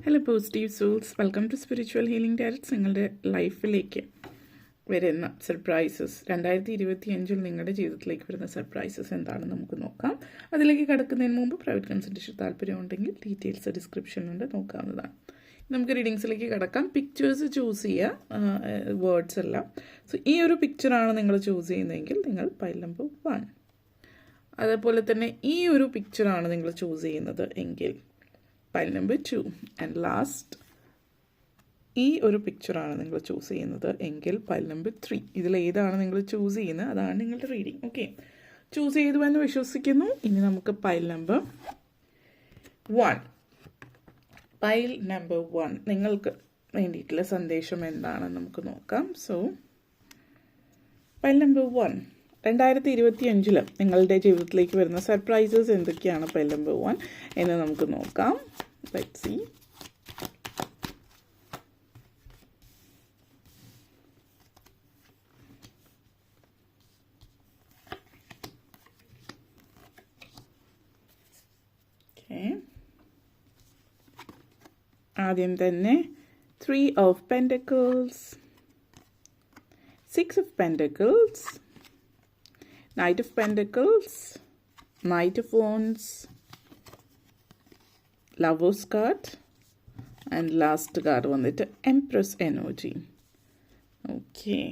Hello positive souls, welcome to spiritual healing directs. നിങ്ങളുടെ ലൈഫിലേക്ക് വരുന്ന സർപ്രൈസസ്, 2025 നിങ്ങളുടെ ജീവിതത്തിലേക്ക് വരുന്ന സർപ്രൈസസ് എന്താണെന്ന് നമുക്ക് നോക്കാം. അതിലേക്ക് കടക്കുന്നതിന് മുമ്പ് പ്രൈവറ്റ് കൺസൾട്ടേഷൻ താല്പര്യമുണ്ടെങ്കിൽ ഡീറ്റെയിൽസ് ഡിസ്ക്രിപ്ഷനിലുണ്ട്, നോക്കാവുന്നതാണ്. നമുക്ക് റീഡിങ്സിലേക്ക് കടക്കാം. പിക്ചേഴ്സ് ചൂസ് ചെയ്യുക, വേർഡ്സ് എല്ലാം. സോ ഈ ഒരു പിക്ചറാണ് നിങ്ങൾ ചൂസ് ചെയ്യുന്നതെങ്കിൽ നിങ്ങൾ പൈൽ നമ്പർ 1. അതേപോലെ തന്നെ ഈ ഒരു പിക്ചറാണ് നിങ്ങൾ ചൂസ് ചെയ്യുന്നത് എങ്കിൽ pile number 2. and last ഈ ഒരു പിക്ചറാണ് നിങ്ങൾ ചൂസ് ചെയ്യുന്നത് എങ്കിൽ pile number 3. ഇതിൽ ഏതാണ് നിങ്ങൾ ചൂസ് ചെയ്യുന്നത് അതാണ് നിങ്ങളുടെ റീഡിങ്. ഓക്കെ, ചൂസ് ചെയ്തു എന്ന് വിശ്വസിക്കുന്നു. ഇനി നമുക്ക് pile number 1. pile number 1 നിങ്ങൾക്ക് വേണ്ടിയിട്ടുള്ള സന്ദേശം എന്താണെന്ന് നമുക്ക് നോക്കാം. സോ pile number 1, 2025 നിങ്ങളുടെ ജീവിതത്തിലേക്ക് വരുന്ന സർപ്രൈസസ് എന്തൊക്കെയാണ് pile number 1 എന്ന് നമുക്ക് നോക്കാം. Let's see. ആദ്യം തന്നെ 3 of Pentacles, 6 of Pentacles, Knight of Pentacles, Knight of Wands, Lovers card, and last card വന്നിട്ട് Empress energy. Okay,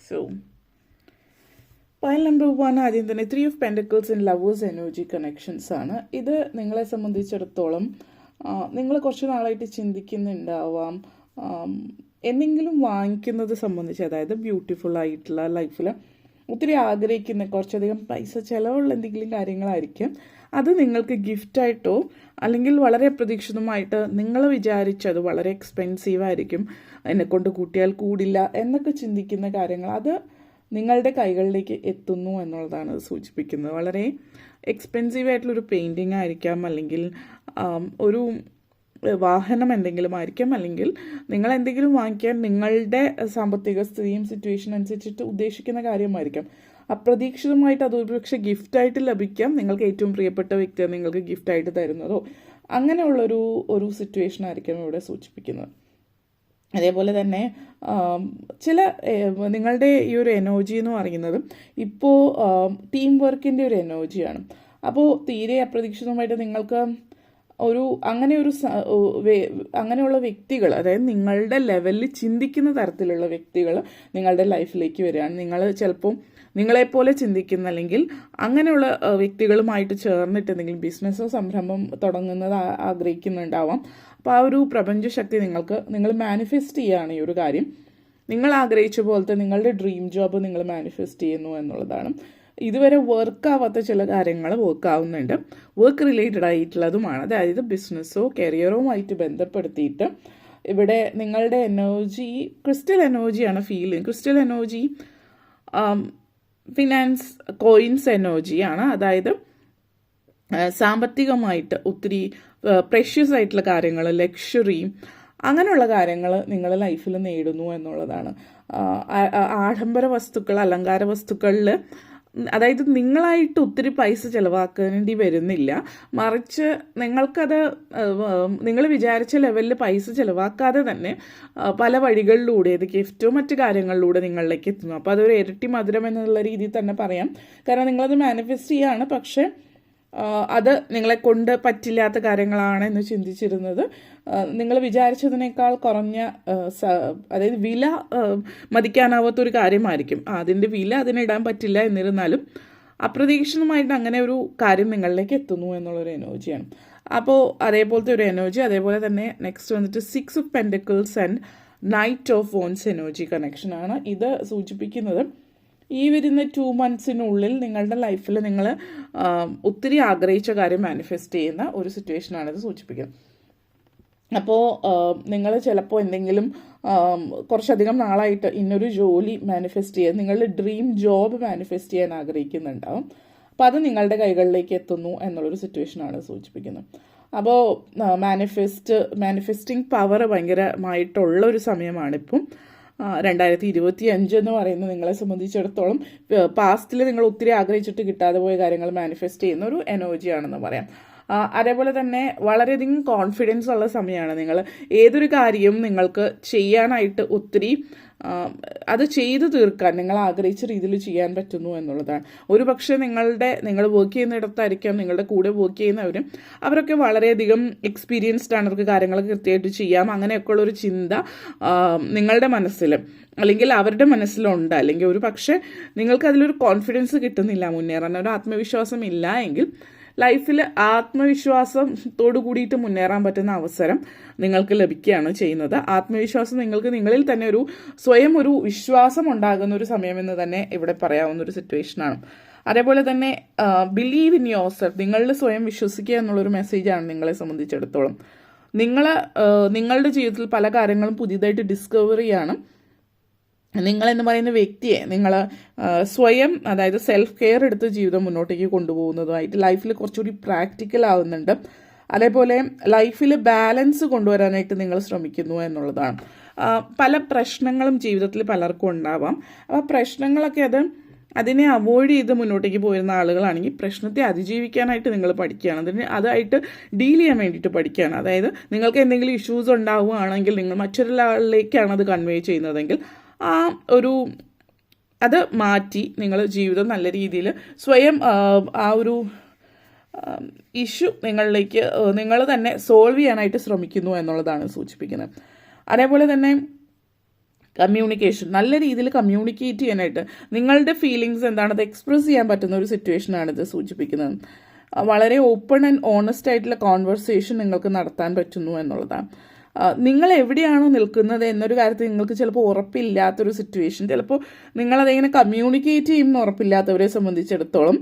so pile number 1 ആദ്യം തന്നെ 3 of Pentacles and Lovers energy connections ആണ്. ഇത് നിങ്ങളെ സംബന്ധിച്ചിടത്തോളം നിങ്ങൾ കുറച്ച് നാളായിട്ട് ചിന്തിക്കുന്നുണ്ടാവാം എന്തെങ്കിലും വാങ്ങിക്കുന്നത് സംബന്ധിച്ച്, അതായത് ബ്യൂട്ടിഫുൾ ആയിട്ടുള്ള ലൈഫിൽ ഒത്തിരി ആഗ്രഹിക്കുന്ന കുറച്ചധികം പൈസ ചിലവുള്ള എന്തെങ്കിലും കാര്യങ്ങളായിരിക്കും. അത് നിങ്ങൾക്ക് ഗിഫ്റ്റായിട്ടോ അല്ലെങ്കിൽ വളരെ അപ്രതീക്ഷിതമായിട്ട് നിങ്ങൾ വിചാരിച്ചത് വളരെ എക്സ്പെൻസീവ് ആയിരിക്കും, എന്നെക്കൊണ്ട് കൂട്ടിയാൽ കൂടില്ല എന്നൊക്കെ ചിന്തിക്കുന്ന കാര്യങ്ങൾ അത് നിങ്ങളുടെ കൈകളിലേക്ക് എത്തുന്നു എന്നുള്ളതാണ് അത് സൂചിപ്പിക്കുന്നത്. വളരെ എക്സ്പെൻസീവ് ആയിട്ടുള്ളൊരു പെയിൻറ്റിങ് ആയിരിക്കാം, അല്ലെങ്കിൽ ഒരു വാഹനം എന്തെങ്കിലും ആയിരിക്കാം, അല്ലെങ്കിൽ നിങ്ങൾ എന്തെങ്കിലും വാങ്ങിക്കാൻ നിങ്ങളുടെ സാമ്പത്തിക സ്ഥിതിയും സിറ്റുവേഷൻ അനുസരിച്ചിട്ട് ഉദ്ദേശിക്കുന്ന കാര്യമായിരിക്കാം. അപ്രതീക്ഷിതമായിട്ട് അത് ഒരുപക്ഷെ ഗിഫ്റ്റായിട്ട് ലഭിക്കാം. നിങ്ങൾക്ക് ഏറ്റവും പ്രിയപ്പെട്ട വ്യക്തി നിങ്ങൾക്ക് ഗിഫ്റ്റായിട്ട് തരുന്നതോ അങ്ങനെയുള്ളൊരു സിറ്റുവേഷൻ ആയിരിക്കും ഇവിടെ സൂചിപ്പിക്കുന്നത്. അതേപോലെ തന്നെ ചില നിങ്ങളുടെ ഈ ഒരു എനർജി എന്ന് പറയുന്നത് ഇപ്പോൾ ടീം വർക്കിൻ്റെ ഒരു എനർജിയാണ്. അപ്പോൾ തീരെ അപ്രതീക്ഷിതമായിട്ട് നിങ്ങൾക്ക് അങ്ങനെയുള്ള വ്യക്തികൾ, അതായത് നിങ്ങളുടെ ലെവലിൽ ചിന്തിക്കുന്ന തരത്തിലുള്ള വ്യക്തികൾ നിങ്ങളുടെ ലൈഫിലേക്ക് വരികയാണ്. നിങ്ങൾ ചിലപ്പോൾ നിങ്ങളെപ്പോലെ ചിന്തിക്കുന്ന അല്ലെങ്കിൽ അങ്ങനെയുള്ള വ്യക്തികളുമായിട്ട് ചേർന്നിട്ട് എന്തെങ്കിലും ബിസിനസ്സോ സംരംഭം തുടങ്ങുന്നത് ആഗ്രഹിക്കുന്നുണ്ടാവാം. അപ്പോൾ ആ ഒരു പ്രപഞ്ചശക്തി നിങ്ങൾ മാനിഫെസ്റ്റ് ചെയ്യുകയാണ് ഈ ഒരു കാര്യം. നിങ്ങൾ ആഗ്രഹിച്ച പോലത്തെ നിങ്ങളുടെ ഡ്രീം ജോബ് നിങ്ങൾ മാനിഫെസ്റ്റ് ചെയ്യുന്നു എന്നുള്ളതാണ്. ഇതുവരെ വർക്കാവാത്ത ചില കാര്യങ്ങൾ വർക്കാവുന്നുണ്ട്, വർക്ക് റിലേറ്റഡ് ആയിട്ടുള്ളതുമാണ്. അതായത് ബിസിനസ്സോ കരിയറുമായിട്ട് ബന്ധപ്പെടുത്തിയിട്ട് ഇവിടെ നിങ്ങളുടെ എനർജി ക്രിസ്റ്റൽ എനർജിയാണ് ഫീൽ ചെയ്യുന്നത്. ക്രിസ്റ്റൽ എനർജി ഫിനാൻസ് കോയിൻസ് എനർജിയാണ്. അതായത് സാമ്പത്തികമായിട്ട് ഒത്തിരി പ്രഷ്യസ് ആയിട്ടുള്ള കാര്യങ്ങൾ, ലക്ഷറി അങ്ങനെയുള്ള കാര്യങ്ങൾ നിങ്ങൾ ലൈഫിൽ നേടുന്നു എന്നുള്ളതാണ്. ആഡംബര വസ്തുക്കൾ, അലങ്കാര വസ്തുക്കളിൽ അതായത് നിങ്ങളായിട്ട് ഒത്തിരി പൈസ ചിലവാക്കേണ്ടി വരുന്നില്ല, മറിച്ച് നിങ്ങൾക്കത് നിങ്ങൾ വിചാരിച്ച ലെവലിൽ പൈസ ചിലവാക്കാതെ തന്നെ പല വഴികളിലൂടെ, അത് ഗിഫ്റ്റോ മറ്റു കാര്യങ്ങളിലൂടെ നിങ്ങളിലേക്ക് എത്തുന്നു. അപ്പോൾ അതൊരു ഇരട്ടി മധുരം എന്നുള്ള രീതിയിൽ തന്നെ പറയാം. കാരണം നിങ്ങളത് മാനിഫെസ്റ്റ് ചെയ്യാണ്, പക്ഷേ അത് നിങ്ങളെ കൊണ്ട് പറ്റില്ലാത്ത കാര്യങ്ങളാണ് എന്ന് ചിന്തിച്ചിരുന്നത്. നിങ്ങൾ വിചാരിച്ചതിനേക്കാൾ കുറഞ്ഞ, അതായത് വില മതിക്കാനാവാത്തൊരു കാര്യമായിരിക്കും. അതിൻ്റെ വില അതിനിടാൻ പറ്റില്ല. എന്നിരുന്നാലും അപ്രതീക്ഷിതമായിട്ട് അങ്ങനെ ഒരു കാര്യം നിങ്ങളിലേക്ക് എത്തുന്നു എന്നുള്ളൊരു എനർജിയാണ്. അപ്പോൾ അതേപോലത്തെ ഒരു എനർജി. അതേപോലെ തന്നെ നെക്സ്റ്റ് വന്നിട്ട് 6 of Pentacles and Knight of Wands energy കണക്ഷനാണ്. ഇത് സൂചിപ്പിക്കുന്നത് ഈ വരുന്ന 2 monthsനുള്ളിൽ നിങ്ങളുടെ ലൈഫിൽ നിങ്ങൾ ഒത്തിരി ആഗ്രഹിച്ച കാര്യം മാനിഫെസ്റ്റ് ചെയ്യുന്ന ഒരു സിറ്റുവേഷനാണ് ഇത് സൂചിപ്പിക്കുന്നത്. അപ്പോൾ നിങ്ങൾ ചിലപ്പോൾ എന്തെങ്കിലും കുറച്ചധികം നാളായിട്ട് ഇന്നൊരു ജോലി മാനിഫെസ്റ്റ് ചെയ്യാൻ, നിങ്ങളുടെ ഡ്രീം ജോബ് മാനിഫെസ്റ്റ് ചെയ്യാൻ ആഗ്രഹിക്കുന്നുണ്ടാവും. അപ്പോൾ അത് നിങ്ങളുടെ കൈകളിലേക്ക് എത്തുന്നു എന്നുള്ളൊരു സിറ്റുവേഷനാണ് സൂചിപ്പിക്കുന്നത്. അപ്പോൾ മാനിഫെസ്റ്റിംഗ് പവർ ഭയങ്കരമായിട്ടുള്ള ഒരു സമയമാണിപ്പം. 2025 എന്ന് പറയുന്നത് നിങ്ങളെ സംബന്ധിച്ചിടത്തോളം പാസ്റ്റിൽ നിങ്ങൾ ഒത്തിരി ആഗ്രഹിച്ചിട്ട് കിട്ടാതെ പോയ കാര്യങ്ങൾ മാനിഫെസ്റ്റ് ചെയ്യുന്ന ഒരു എനർജിയാണെന്ന് പറയാം. അതേപോലെ തന്നെ വളരെയധികം കോൺഫിഡൻസ് ഉള്ള സമയമാണ്. നിങ്ങൾ ഏതൊരു കാര്യവും നിങ്ങൾക്ക് ചെയ്യാനായിട്ട് ഒത്തിരി അത് ചെയ്തു തീർക്കാൻ നിങ്ങൾ ആഗ്രഹിച്ച രീതിയിൽ ചെയ്യാൻ പറ്റുന്നു എന്നുള്ളതാണ്. ഒരു പക്ഷേ നിങ്ങൾ വർക്ക് ചെയ്യുന്നിടത്തായിരിക്കാം നിങ്ങളുടെ കൂടെ വർക്ക് ചെയ്യുന്നവരും അവരൊക്കെ വളരെയധികം എക്സ്പീരിയൻസ്ഡ് ആണ്, അവർക്ക് കാര്യങ്ങളൊക്കെ കൃത്യമായിട്ട് ചെയ്യാം, അങ്ങനെയൊക്കെയുള്ളൊരു ചിന്ത നിങ്ങളുടെ മനസ്സിൽ അല്ലെങ്കിൽ അവരുടെ മനസ്സിലുണ്ട്. അല്ലെങ്കിൽ ഒരു പക്ഷേ നിങ്ങൾക്ക് അതിലൊരു കോൺഫിഡൻസ് കിട്ടുന്നില്ല, മുന്നേറാൻ ഒരു ആത്മവിശ്വാസം ഇല്ല എങ്കിൽ ലൈഫിൽ ആത്മവിശ്വാസത്തോടു കൂടിയിട്ട് മുന്നേറാൻ പറ്റുന്ന അവസരം നിങ്ങൾക്ക് ലഭിക്കുകയാണ് ചെയ്യുന്നത്. ആത്മവിശ്വാസം നിങ്ങൾക്ക് നിങ്ങളിൽ തന്നെ സ്വയം ഒരു വിശ്വാസം ഉണ്ടാകുന്ന ഒരു സമയമെന്ന് തന്നെ ഇവിടെ പറയാവുന്ന ഒരു സിറ്റുവേഷനാണ്. അതേപോലെ തന്നെ ബിലീവ് ഇൻ യുവർ സെൽഫ്, നിങ്ങളിൽ സ്വയം വിശ്വസിക്കുക എന്നുള്ളൊരു മെസ്സേജാണ് നിങ്ങളെ സംബന്ധിച്ചിടത്തോളം. നിങ്ങളുടെ ജീവിതത്തിൽ പല കാര്യങ്ങളും പുതിയതായിട്ട് ഡിസ്കവർ ചെയ്യാണ്. നിങ്ങളെന്ന് പറയുന്ന വ്യക്തിയെ നിങ്ങൾ സ്വയം, അതായത് സെൽഫ് കെയർ എടുത്ത് ജീവിതം മുന്നോട്ടേക്ക് കൊണ്ടുപോകുന്നതുമായിട്ട് ലൈഫിൽ കുറച്ചുകൂടി പ്രാക്ടിക്കൽ ആവുന്നുണ്ട്. അതേപോലെ ലൈഫിൽ ബാലൻസ് കൊണ്ടുവരാനായിട്ട് നിങ്ങൾ ശ്രമിക്കുന്നു എന്നുള്ളതാണ്. പല പ്രശ്നങ്ങളും ജീവിതത്തിൽ പലർക്കും ഉണ്ടാവാം. അപ്പോൾ പ്രശ്നങ്ങളൊക്കെ അതിനെ അവോയ്ഡ് ചെയ്ത് മുന്നോട്ടേക്ക് പോയിരുന്ന ആളുകളാണെങ്കിൽ പ്രശ്നത്തെ അതിജീവിക്കാനായിട്ട് നിങ്ങൾ പഠിക്കുകയാണ്, അതായിട്ട് ഡീൽ ചെയ്യാൻ വേണ്ടിയിട്ട് പഠിക്കുകയാണ്. അതായത് നിങ്ങൾക്ക് എന്തെങ്കിലും ഇഷ്യൂസ് ഉണ്ടാവുകയാണെങ്കിൽ നിങ്ങൾ മറ്റൊരാളിലേക്കാണ് അത് കൺവേ ചെയ്യുന്നതെങ്കിൽ അത് മാറ്റി നിങ്ങൾ ജീവിതം നല്ല രീതിയിൽ സ്വയം ആ ഒരു ഇഷ്യൂ നിങ്ങൾ തന്നെ സോൾവ് ചെയ്യാനായിട്ട് ശ്രമിക്കുന്നു എന്നുള്ളതാണ് സൂചിപ്പിക്കുന്നത്. അതേപോലെ തന്നെ കമ്മ്യൂണിക്കേഷൻ, നല്ല രീതിയിൽ കമ്മ്യൂണിക്കേറ്റ് ചെയ്യാനായിട്ട് നിങ്ങളുടെ ഫീലിങ്സ് എന്താണത് എക്സ്പ്രസ് ചെയ്യാൻ പറ്റുന്ന ഒരു സിറ്റുവേഷനാണിത് സൂചിപ്പിക്കുന്നത്. വളരെ ഓപ്പൺ ആൻഡ് ഓണസ്റ്റ് ആയിട്ടുള്ള കോൺവെർസേഷൻ നിങ്ങൾക്ക് നടത്താൻ പറ്റുന്നു എന്നുള്ളതാണ്. നിങ്ങൾ എവിടെയാണോ നിൽക്കുന്നത് എന്നൊരു കാര്യത്തിൽ നിങ്ങൾക്ക് ചിലപ്പോൾ ഉറപ്പില്ലാത്തൊരു സിറ്റുവേഷൻ, ചിലപ്പോൾ നിങ്ങളതെങ്ങനെ കമ്മ്യൂണിക്കേറ്റ് ചെയ്യുമെന്ന് ഉറപ്പില്ലാത്തവരെ സംബന്ധിച്ചിടത്തോളം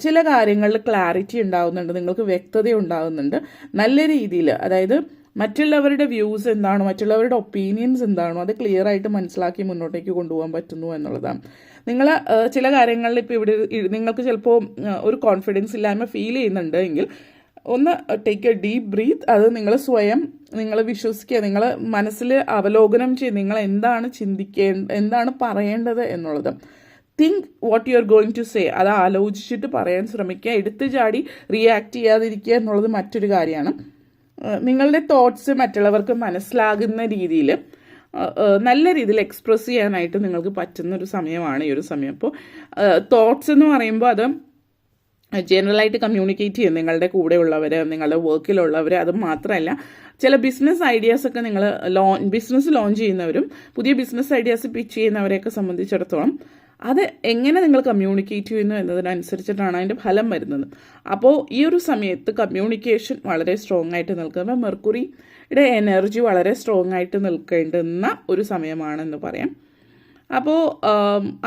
ചില കാര്യങ്ങളിൽ ക്ലാരിറ്റി ഉണ്ടാകുന്നുണ്ട്, നിങ്ങൾക്ക് വ്യക്തത ഉണ്ടാകുന്നുണ്ട്. നല്ല രീതിയിൽ, അതായത് മറ്റുള്ളവരുടെ വ്യൂസ് എന്താണോ, മറ്റുള്ളവരുടെ ഒപ്പീനിയൻസ് എന്താണോ അത് ക്ലിയർ ആയിട്ട് മനസ്സിലാക്കി മുന്നോട്ടേക്ക് കൊണ്ടുപോകാൻ പറ്റുന്നു എന്നുള്ളതാണ്. നിങ്ങൾ ചില കാര്യങ്ങളിൽ ഇപ്പോൾ ഇവിടെ നിങ്ങൾക്ക് ചിലപ്പോൾ ഒരു കോൺഫിഡൻസ് ഇല്ലായ്മ ഫീൽ ചെയ്യുന്നുണ്ട് എങ്കിൽ ഒന്ന് ടേക്ക് എ ഡീപ്പ് ബ്രീത്ത്. അത് നിങ്ങൾ വിശ്വസിക്കുക, നിങ്ങൾ മനസ്സിൽ അവലോകനം ചെയ്ത് നിങ്ങൾ എന്താണ് എന്താണ് പറയേണ്ടത് എന്നുള്ളത്. Think what you are going to say, അത് ആലോചിച്ചിട്ട് പറയാൻ ശ്രമിക്കുക. എടുത്തു ചാടി റിയാക്ട് ചെയ്യാതിരിക്കുക എന്നുള്ളത് മറ്റൊരു കാര്യമാണ്. നിങ്ങളുടെ തോട്ട്സ് മറ്റുള്ളവർക്ക് മനസ്സിലാകുന്ന രീതിയിൽ നല്ല രീതിയിൽ എക്സ്പ്രസ് ചെയ്യാനായിട്ട് നിങ്ങൾക്ക് പറ്റുന്ന ഒരു സമയമാണ് ഈ ഒരു സമയം. അപ്പോൾ തോട്ട്സ് എന്ന് പറയുമ്പോൾ അത് ജനറലായിട്ട് കമ്മ്യൂണിക്കേറ്റ് ചെയ്യും നിങ്ങളുടെ കൂടെയുള്ളവർ, നിങ്ങളുടെ വർക്കിലുള്ളവർ. അത് മാത്രമല്ല, ചില ബിസിനസ് ഐഡിയാസൊക്കെ നിങ്ങൾ ബിസിനസ് ലോഞ്ച് ചെയ്യുന്നവരും പുതിയ ബിസിനസ് ഐഡിയാസ് പിച്ച് ചെയ്യുന്നവരെയൊക്കെ സംബന്ധിച്ചിടത്തോളം അത് എങ്ങനെ നിങ്ങൾ കമ്മ്യൂണിക്കേറ്റ് ചെയ്യുന്നു എന്നതിനനുസരിച്ചിട്ടാണ് അതിൻ്റെ ഫലം വരുന്നത്. അപ്പോൾ ഈ ഒരു സമയത്ത് കമ്മ്യൂണിക്കേഷൻ വളരെ സ്ട്രോങ് ആയിട്ട് നിൽക്കുന്നത്, മെർക്കുറിയുടെ എനർജി വളരെ സ്ട്രോങ് ആയിട്ട് നിൽക്കേണ്ടുന്ന ഒരു സമയമാണെന്ന് പറയാം. അപ്പോൾ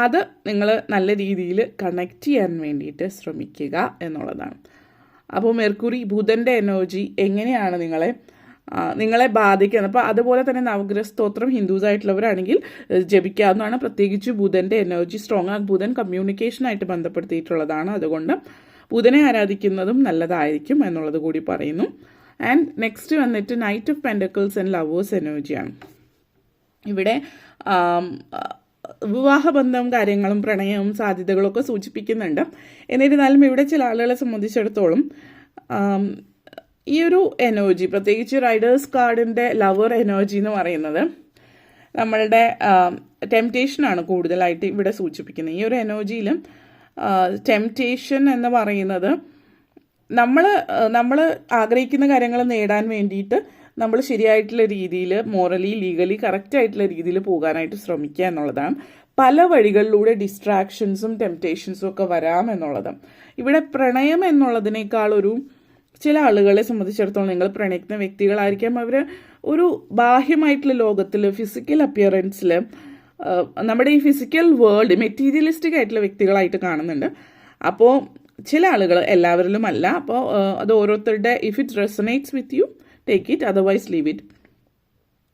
അത് നിങ്ങൾ നല്ല രീതിയിൽ കണക്ട് ചെയ്യാൻ വേണ്ടിയിട്ട് ശ്രമിക്കുക എന്നുള്ളതാണ്. അപ്പോൾ മെർക്കുറി, ബുധൻ്റെ എനർജി എങ്ങനെയാണ് നിങ്ങളെ ബാധിക്കുന്നത്. അപ്പോൾ അതുപോലെ തന്നെ നവഗ്രഹ സ്തോത്രം ഹിന്ദുസ് ആയിട്ടുള്ളവരാണെങ്കിൽ ജപിക്കാവുന്നതാണ്. പ്രത്യേകിച്ച് ബുധൻ്റെ എനർജി സ്ട്രോങ് ആണ്. ബുധൻ കമ്മ്യൂണിക്കേഷനായിട്ട് ബന്ധപ്പെടുത്തിയിട്ടുള്ളതാണ്. അതുകൊണ്ട് ബുധനെ ആരാധിക്കുന്നതും നല്ലതായിരിക്കും എന്നുള്ളത് കൂടി പറയുന്നു. ആൻഡ് നെക്സ്റ്റ് വന്നിട്ട് knight of pentacles and lovers എനർജിയാണ്. ഇവിടെ വിവാഹബന്ധം കാര്യങ്ങളും പ്രണയവും സാധ്യതകളൊക്കെ സൂചിപ്പിക്കുന്നുണ്ട്. എന്നിരുന്നാലും ഇവിടെ ചില ആളുകളെ സംബന്ധിച്ചിടത്തോളം ഈ ഒരു എനർജി, പ്രത്യേകിച്ച് റൈഡേഴ്സ് കാർഡിൻ്റെ ലവർ എനർജി എന്ന് പറയുന്നത് നമ്മളുടെ ടെംപ്റ്റേഷനാണ് കൂടുതലായിട്ട് ഇവിടെ സൂചിപ്പിക്കുന്നത്. ഈ ഒരു എനർജിയിൽ ടെംപ്റ്റേഷൻ എന്ന് പറയുന്നത് നമ്മൾ ആഗ്രഹിക്കുന്ന കാര്യങ്ങൾ നേടാൻ വേണ്ടിയിട്ട് നമ്മൾ ശരിയായിട്ടുള്ള രീതിയിൽ മോറലി ലീഗലി കറക്റ്റായിട്ടുള്ള രീതിയിൽ പോകാനായിട്ട് ശ്രമിക്കുക എന്നുള്ളതാണ്. പല വഴികളിലൂടെ ഡിസ്ട്രാക്ഷൻസും ടെംപ്റ്റേഷൻസും ഒക്കെ വരാം എന്നുള്ളത്. ഇവിടെ പ്രണയം എന്നുള്ളതിനേക്കാൾ ചില ആളുകളെ സംബന്ധിച്ചിടത്തോളം നിങ്ങൾ പ്രണയിക്കുന്ന വ്യക്തികളായിരിക്കാം, അവർ ഒരു ബാഹ്യമായിട്ടുള്ള ലോകത്തിൽ ഫിസിക്കൽ അപ്പിയറൻസിൽ നമ്മുടെ ഈ ഫിസിക്കൽ വേൾഡ് മെറ്റീരിയലിസ്റ്റിക് ആയിട്ടുള്ള വ്യക്തികളായിട്ട് കാണുന്നുണ്ട്. അപ്പോൾ ചില ആളുകൾ, എല്ലാവരിലും അല്ല. അപ്പോൾ അത് ഓരോരുത്തരുടെ, if it resonates with you take it, otherwise leave it.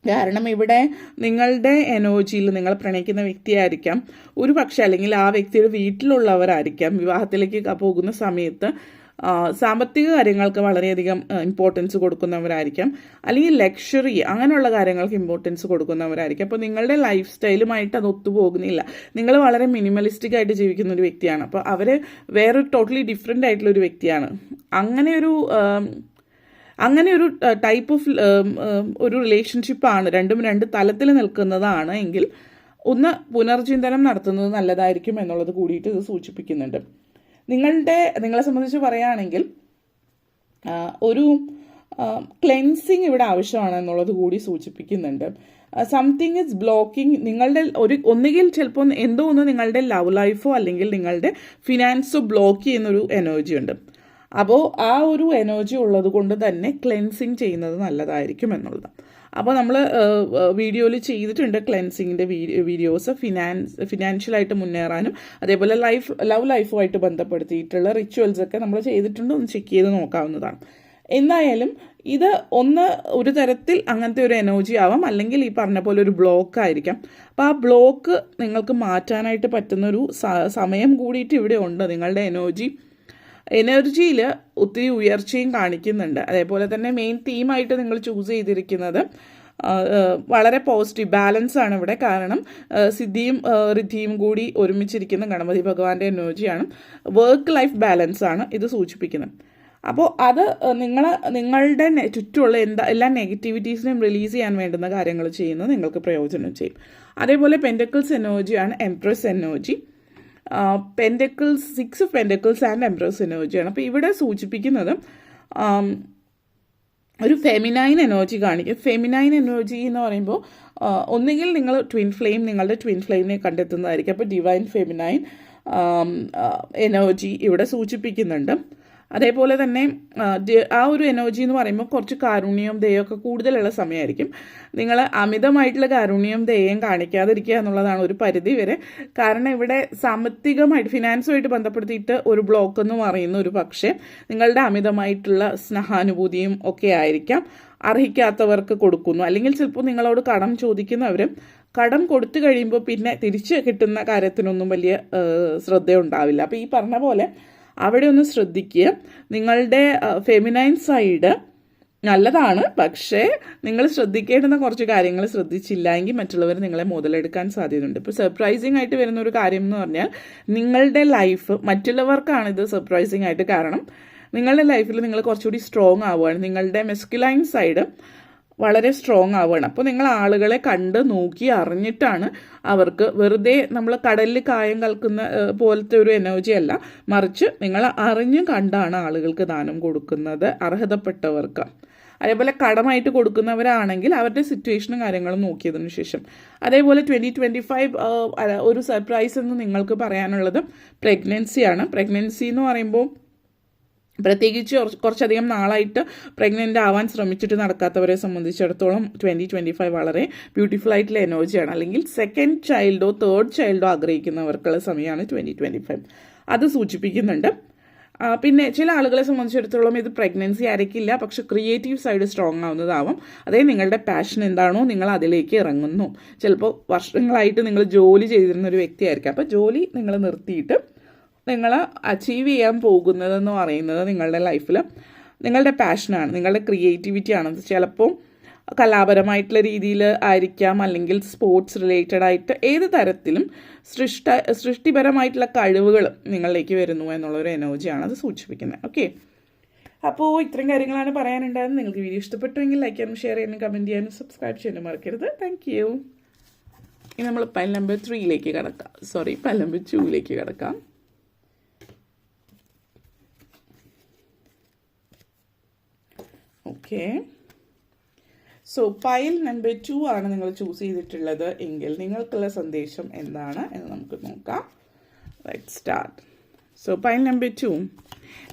കാരണം ഇവിടെ നിങ്ങളുടെ എനർജിയിൽ നിങ്ങൾ പ്രണയിക്കുന്ന വ്യക്തിയായിരിക്കാം ഒരു പക്ഷേ, അല്ലെങ്കിൽ ആ വ്യക്തിയുടെ വീട്ടിലുള്ളവരായിരിക്കാം വിവാഹത്തിലേക്ക് പോകുന്ന സമയത്ത് സാമ്പത്തിക കാര്യങ്ങൾക്ക് വളരെയധികം ഇമ്പോർട്ടൻസ് കൊടുക്കുന്നവരായിരിക്കാം, അല്ലെങ്കിൽ ലക്ഷറി അങ്ങനെയുള്ള കാര്യങ്ങൾക്ക് ഇമ്പോർട്ടൻസ് കൊടുക്കുന്നവരായിരിക്കും. അപ്പോൾ നിങ്ങളുടെ ലൈഫ് സ്റ്റൈലുമായിട്ട് അത് ഒത്തുപോകുന്നില്ല. നിങ്ങൾ വളരെ മിനിമലിസ്റ്റിക് ആയിട്ട് ജീവിക്കുന്ന ഒരു വ്യക്തിയാണ്. അപ്പോൾ അവർ വേറൊരു ടോട്ടലി ഡിഫറെൻ്റ് ആയിട്ടുള്ള ഒരു വ്യക്തിയാണ്. അങ്ങനെ ഒരു ടൈപ്പ് ഓഫ് ഒരു റിലേഷൻഷിപ്പാണ്, രണ്ടും രണ്ട് തലത്തിൽ നിൽക്കുന്നതാണ് എങ്കിൽ ഒന്ന് പുനർചിന്തനം നടത്തുന്നത് നല്ലതായിരിക്കും എന്നുള്ളത് കൂടിയിട്ട് ഇത് സൂചിപ്പിക്കുന്നുണ്ട്. നിങ്ങളെ സംബന്ധിച്ച് പറയുകയാണെങ്കിൽ ഒരു ക്ലെൻസിങ് ഇവിടെ ആവശ്യമാണ് എന്നുള്ളത് കൂടി സൂചിപ്പിക്കുന്നുണ്ട്. Something is blocking. നിങ്ങളുടെ ഒന്നുകിൽ ചിലപ്പോൾ എന്തോ ഒന്ന് നിങ്ങളുടെ ലവ് ലൈഫോ അല്ലെങ്കിൽ നിങ്ങളുടെ ഫിനാൻസോ ബ്ലോക്ക് ചെയ്യുന്നൊരു എനർജി ഉണ്ട്. അപ്പോൾ ആ ഒരു എനർജി ഉള്ളത് കൊണ്ട് തന്നെ ക്ലെൻസിങ് ചെയ്യുന്നത് നല്ലതായിരിക്കും എന്നുള്ളത്. അപ്പോൾ നമ്മൾ വീഡിയോയിൽ ചെയ്തിട്ടുണ്ട് ക്ലെൻസിങ്ങിൻ്റെ വീഡിയോസ്, ഫിനാൻഷ്യലായിട്ട് മുന്നേറാനും അതേപോലെ ലവ് ലൈഫുമായിട്ട് ബന്ധപ്പെടുത്തിയിട്ടുള്ള റിച്വൽസൊക്കെ നമ്മൾ ചെയ്തിട്ടുണ്ട്. ഒന്ന് ചെക്ക് ചെയ്ത് നോക്കാവുന്നതാണ്. എന്തായാലും ഇത് ഒരു തരത്തിൽ അങ്ങനത്തെ ഒരു എനർജി ആവാം, അല്ലെങ്കിൽ ഈ പറഞ്ഞ പോലെ ഒരു ബ്ലോക്ക് ആയിരിക്കാം. അപ്പോൾ ആ ബ്ലോക്ക് നിങ്ങൾക്ക് മാറ്റാനായിട്ട് പറ്റുന്നൊരു സമയം കൂടിയിട്ട് ഇവിടെ ഉണ്ട്. നിങ്ങളുടെ എനർജിയിൽ ഒത്തിരി ഉയർച്ചയും കാണിക്കുന്നുണ്ട്. അതേപോലെ തന്നെ മെയിൻ തീമായിട്ട് നിങ്ങൾ ചൂസ് ചെയ്തിരിക്കുന്നത് വളരെ പോസിറ്റീവ് ബാലൻസ് ആണ് ഇവിടെ. കാരണം സിദ്ധിയും റിദ്ധിയും കൂടി ഒരുമിച്ചിരിക്കുന്ന ഗണപതി ഭഗവാന്റെ എനർജിയാണ്. വർക്ക് ലൈഫ് ബാലൻസ് ആണ് ഇത് സൂചിപ്പിക്കുന്നത്. അപ്പോൾ അത് നിങ്ങളുടെ ചുറ്റുമുള്ള എല്ലാ നെഗറ്റിവിറ്റീസിനെയും റിലീസ് ചെയ്യാൻ വേണ്ടുന്ന കാര്യങ്ങൾ ചെയ്യുന്നത് നിങ്ങൾക്ക് പ്രയോജനം ചെയ്യും. അതേപോലെ പെൻറ്റക്കിൾസ് എനർജിയാണ് empress energy. Pentacles 6 of pentacles and empress എനർജിയാണ്. അപ്പോൾ ഇവിടെ സൂചിപ്പിക്കുന്നത് ഒരു ഫെമിനൈൻ എനർജി കാണിക്കും. ഫെമിനൈൻ എനർജി എന്ന് പറയുമ്പോൾ ഒന്നുകിൽ നിങ്ങളുടെ ട്വിൻ ഫ്ലെയിമിനെ കണ്ടെത്തുന്നതായിരിക്കും. അപ്പോൾ ഡിവൈൻ ഫെമിനൈൻ എനർജി ഇവിടെ സൂചിപ്പിക്കുന്നുണ്ട്. അതേപോലെ തന്നെ ആ ഒരു എനർജി എന്ന് പറയുമ്പോൾ കുറച്ച് കാരുണ്യവും ദയൊക്കെ കൂടുതലുള്ള സമയമായിരിക്കും. നിങ്ങൾ അമിതമായിട്ടുള്ള കാരുണ്യവും ദയയും കാണിക്കാതിരിക്കുക എന്നുള്ളതാണ് ഒരു പരിധി വരെ. കാരണം ഇവിടെ സാമ്പത്തികമായിട്ട് ഫിനാൻസുമായിട്ട് ബന്ധപ്പെടുത്തിയിട്ട് ഒരു ബ്ലോക്ക് എന്ന് പറയുന്ന ഒരു പക്ഷേ നിങ്ങളുടെ അമിതമായിട്ടുള്ള സ്നേഹാനുഭൂതിയും ഒക്കെ ആയിരിക്കാം. അർഹിക്കാത്തവർക്ക് കൊടുക്കുന്നു, അല്ലെങ്കിൽ ചിലപ്പോൾ നിങ്ങളോട് കടം ചോദിക്കുന്നവർ കടം കൊടുത്തു കഴിയുമ്പോൾ പിന്നെ തിരിച്ച് കിട്ടുന്ന കാര്യത്തിനൊന്നും വലിയ ശ്രദ്ധയുണ്ടാവില്ല. അപ്പോൾ ഈ പറഞ്ഞ പോലെ അവിടെ ഒന്ന് ശ്രദ്ധിക്കുക. നിങ്ങളുടെ ഫെമിനൈൻ സൈഡ് നല്ലതാണ്, പക്ഷേ നിങ്ങൾ ശ്രദ്ധിക്കേണ്ടുന്ന കുറച്ച് കാര്യങ്ങൾ ശ്രദ്ധിച്ചില്ല എങ്കിൽ മറ്റുള്ളവർ നിങ്ങളെ മുതലെടുക്കാൻ സാധ്യതയുണ്ട്. ഇപ്പോൾ സർപ്രൈസിങ് ആയിട്ട് വരുന്ന ഒരു കാര്യം എന്ന് പറഞ്ഞാൽ നിങ്ങളുടെ ലൈഫ് മറ്റുള്ളവർക്കാണ് ഇത് സർപ്രൈസിങ് ആയിട്ട്. കാരണം നിങ്ങളുടെ ലൈഫിൽ നിങ്ങൾ കുറച്ചുകൂടി സ്ട്രോങ് ആവുകയാണ്, നിങ്ങളുടെ മെസ്കുലൈൻ സൈഡ് വളരെ സ്ട്രോങ് ആവുകയാണ്. അപ്പോൾ നിങ്ങൾ ആളുകളെ കണ്ട് നോക്കി അറിഞ്ഞിട്ടാണ് അവർക്ക്, വെറുതെ നമ്മൾ കടലിൽ കായം കലക്കുന്ന പോലത്തെ ഒരു എനർജി അല്ല, മറിച്ച് നിങ്ങൾ അറിഞ്ഞു കണ്ടാണ് ആളുകൾക്ക് ദാനം കൊടുക്കുന്നത്, അർഹതപ്പെട്ടവർക്ക്. അതേപോലെ കടമായിട്ട് കൊടുക്കുന്നവരാണെങ്കിൽ അവരുടെ സിറ്റുവേഷനും കാര്യങ്ങളും നോക്കിയതിനു ശേഷം. അതേപോലെ 2025 ഒരു സർപ്രൈസ് എന്ന് നിങ്ങൾക്ക് പറയാനുള്ളത് പ്രഗ്നൻസിയാണ്. പ്രഗ്നൻസി എന്ന് പറയുമ്പോൾ പ്രത്യേകിച്ച് കുറച്ചധികം നാളായിട്ട് പ്രഗ്നൻ്റ് ആവാൻ ശ്രമിച്ചിട്ട് നടക്കാത്തവരെ സംബന്ധിച്ചിടത്തോളം 2025 വളരെ ബ്യൂട്ടിഫുൾ ആയിട്ടുള്ള എനർജിയാണ്. അല്ലെങ്കിൽ സെക്കൻഡ് ചൈൽഡോ തേർഡ് ചൈൽഡോ ആഗ്രഹിക്കുന്നവർക്കുള്ള സമയമാണ് 2025. അത് സൂചിപ്പിക്കുന്നുണ്ട്. പിന്നെ ചില ആളുകളെ സംബന്ധിച്ചിടത്തോളം ഇത് പ്രഗ്നൻസി ആയിരിക്കില്ല, പക്ഷെ ക്രിയേറ്റീവ് സൈഡ് സ്ട്രോങ് ആവുന്നതാവും. അതായത് നിങ്ങളുടെ പാഷൻ എന്താണോ നിങ്ങൾ അതിലേക്ക് ഇറങ്ങുന്നു. ചിലപ്പോൾ വർഷങ്ങളായിട്ട് നിങ്ങൾ ജോലി ചെയ്തിരുന്ന ഒരു വ്യക്തിയായിരിക്കും. അപ്പോൾ ജോലി നിങ്ങൾ നിർത്തിയിട്ട് നിങ്ങൾ അച്ചീവ് ചെയ്യാൻ പോകുന്നതെന്ന് പറയുന്നത് നിങ്ങളുടെ ലൈഫിൽ നിങ്ങളുടെ പാഷനാണ്, നിങ്ങളുടെ ക്രിയേറ്റിവിറ്റിയാണ്. ചിലപ്പോൾ കലാപരമായിട്ടുള്ള രീതിയിൽ ആയിരിക്കാം, അല്ലെങ്കിൽ സ്പോർട്സ് റിലേറ്റഡ് ആയിട്ട് ഏത് തരത്തിലും സൃഷ്ടിപരമായിട്ടുള്ള കഴിവുകൾ നിങ്ങളിലേക്ക് വരുന്നു എന്നുള്ളൊരു എനർജിയാണ് അത് സൂചിപ്പിക്കുന്നത്. ഓക്കെ, അപ്പോൾ ഇത്രയും കാര്യങ്ങളാണ് പറയാനുണ്ടായിരുന്നത്. നിങ്ങൾക്ക് വീഡിയോ ഇഷ്ടപ്പെട്ടുവെങ്കിൽ ലൈക്ക് ചെയ്യാനും ഷെയർ ചെയ്യാനും കമൻറ്റ് ചെയ്യാനും സബ്സ്ക്രൈബ് ചെയ്യാനും മറക്കരുത്. Thank you. ഇനി നമ്മൾ പൈൽ നമ്പർ 3ലേക്ക് കിടക്കാം, പൈൽ നമ്പർ 2ലേക്ക് കിടക്കാം. ഓക്കെ, സോ പൈൽ നമ്പർ 2 ആണ് നിങ്ങൾ ചൂസ് ചെയ്തിട്ടുള്ളത് എങ്കിൽ നിങ്ങൾക്കുള്ള സന്ദേശം എന്താണ് എന്ന് നമുക്ക് നോക്കാം. Right, start. So pile number 2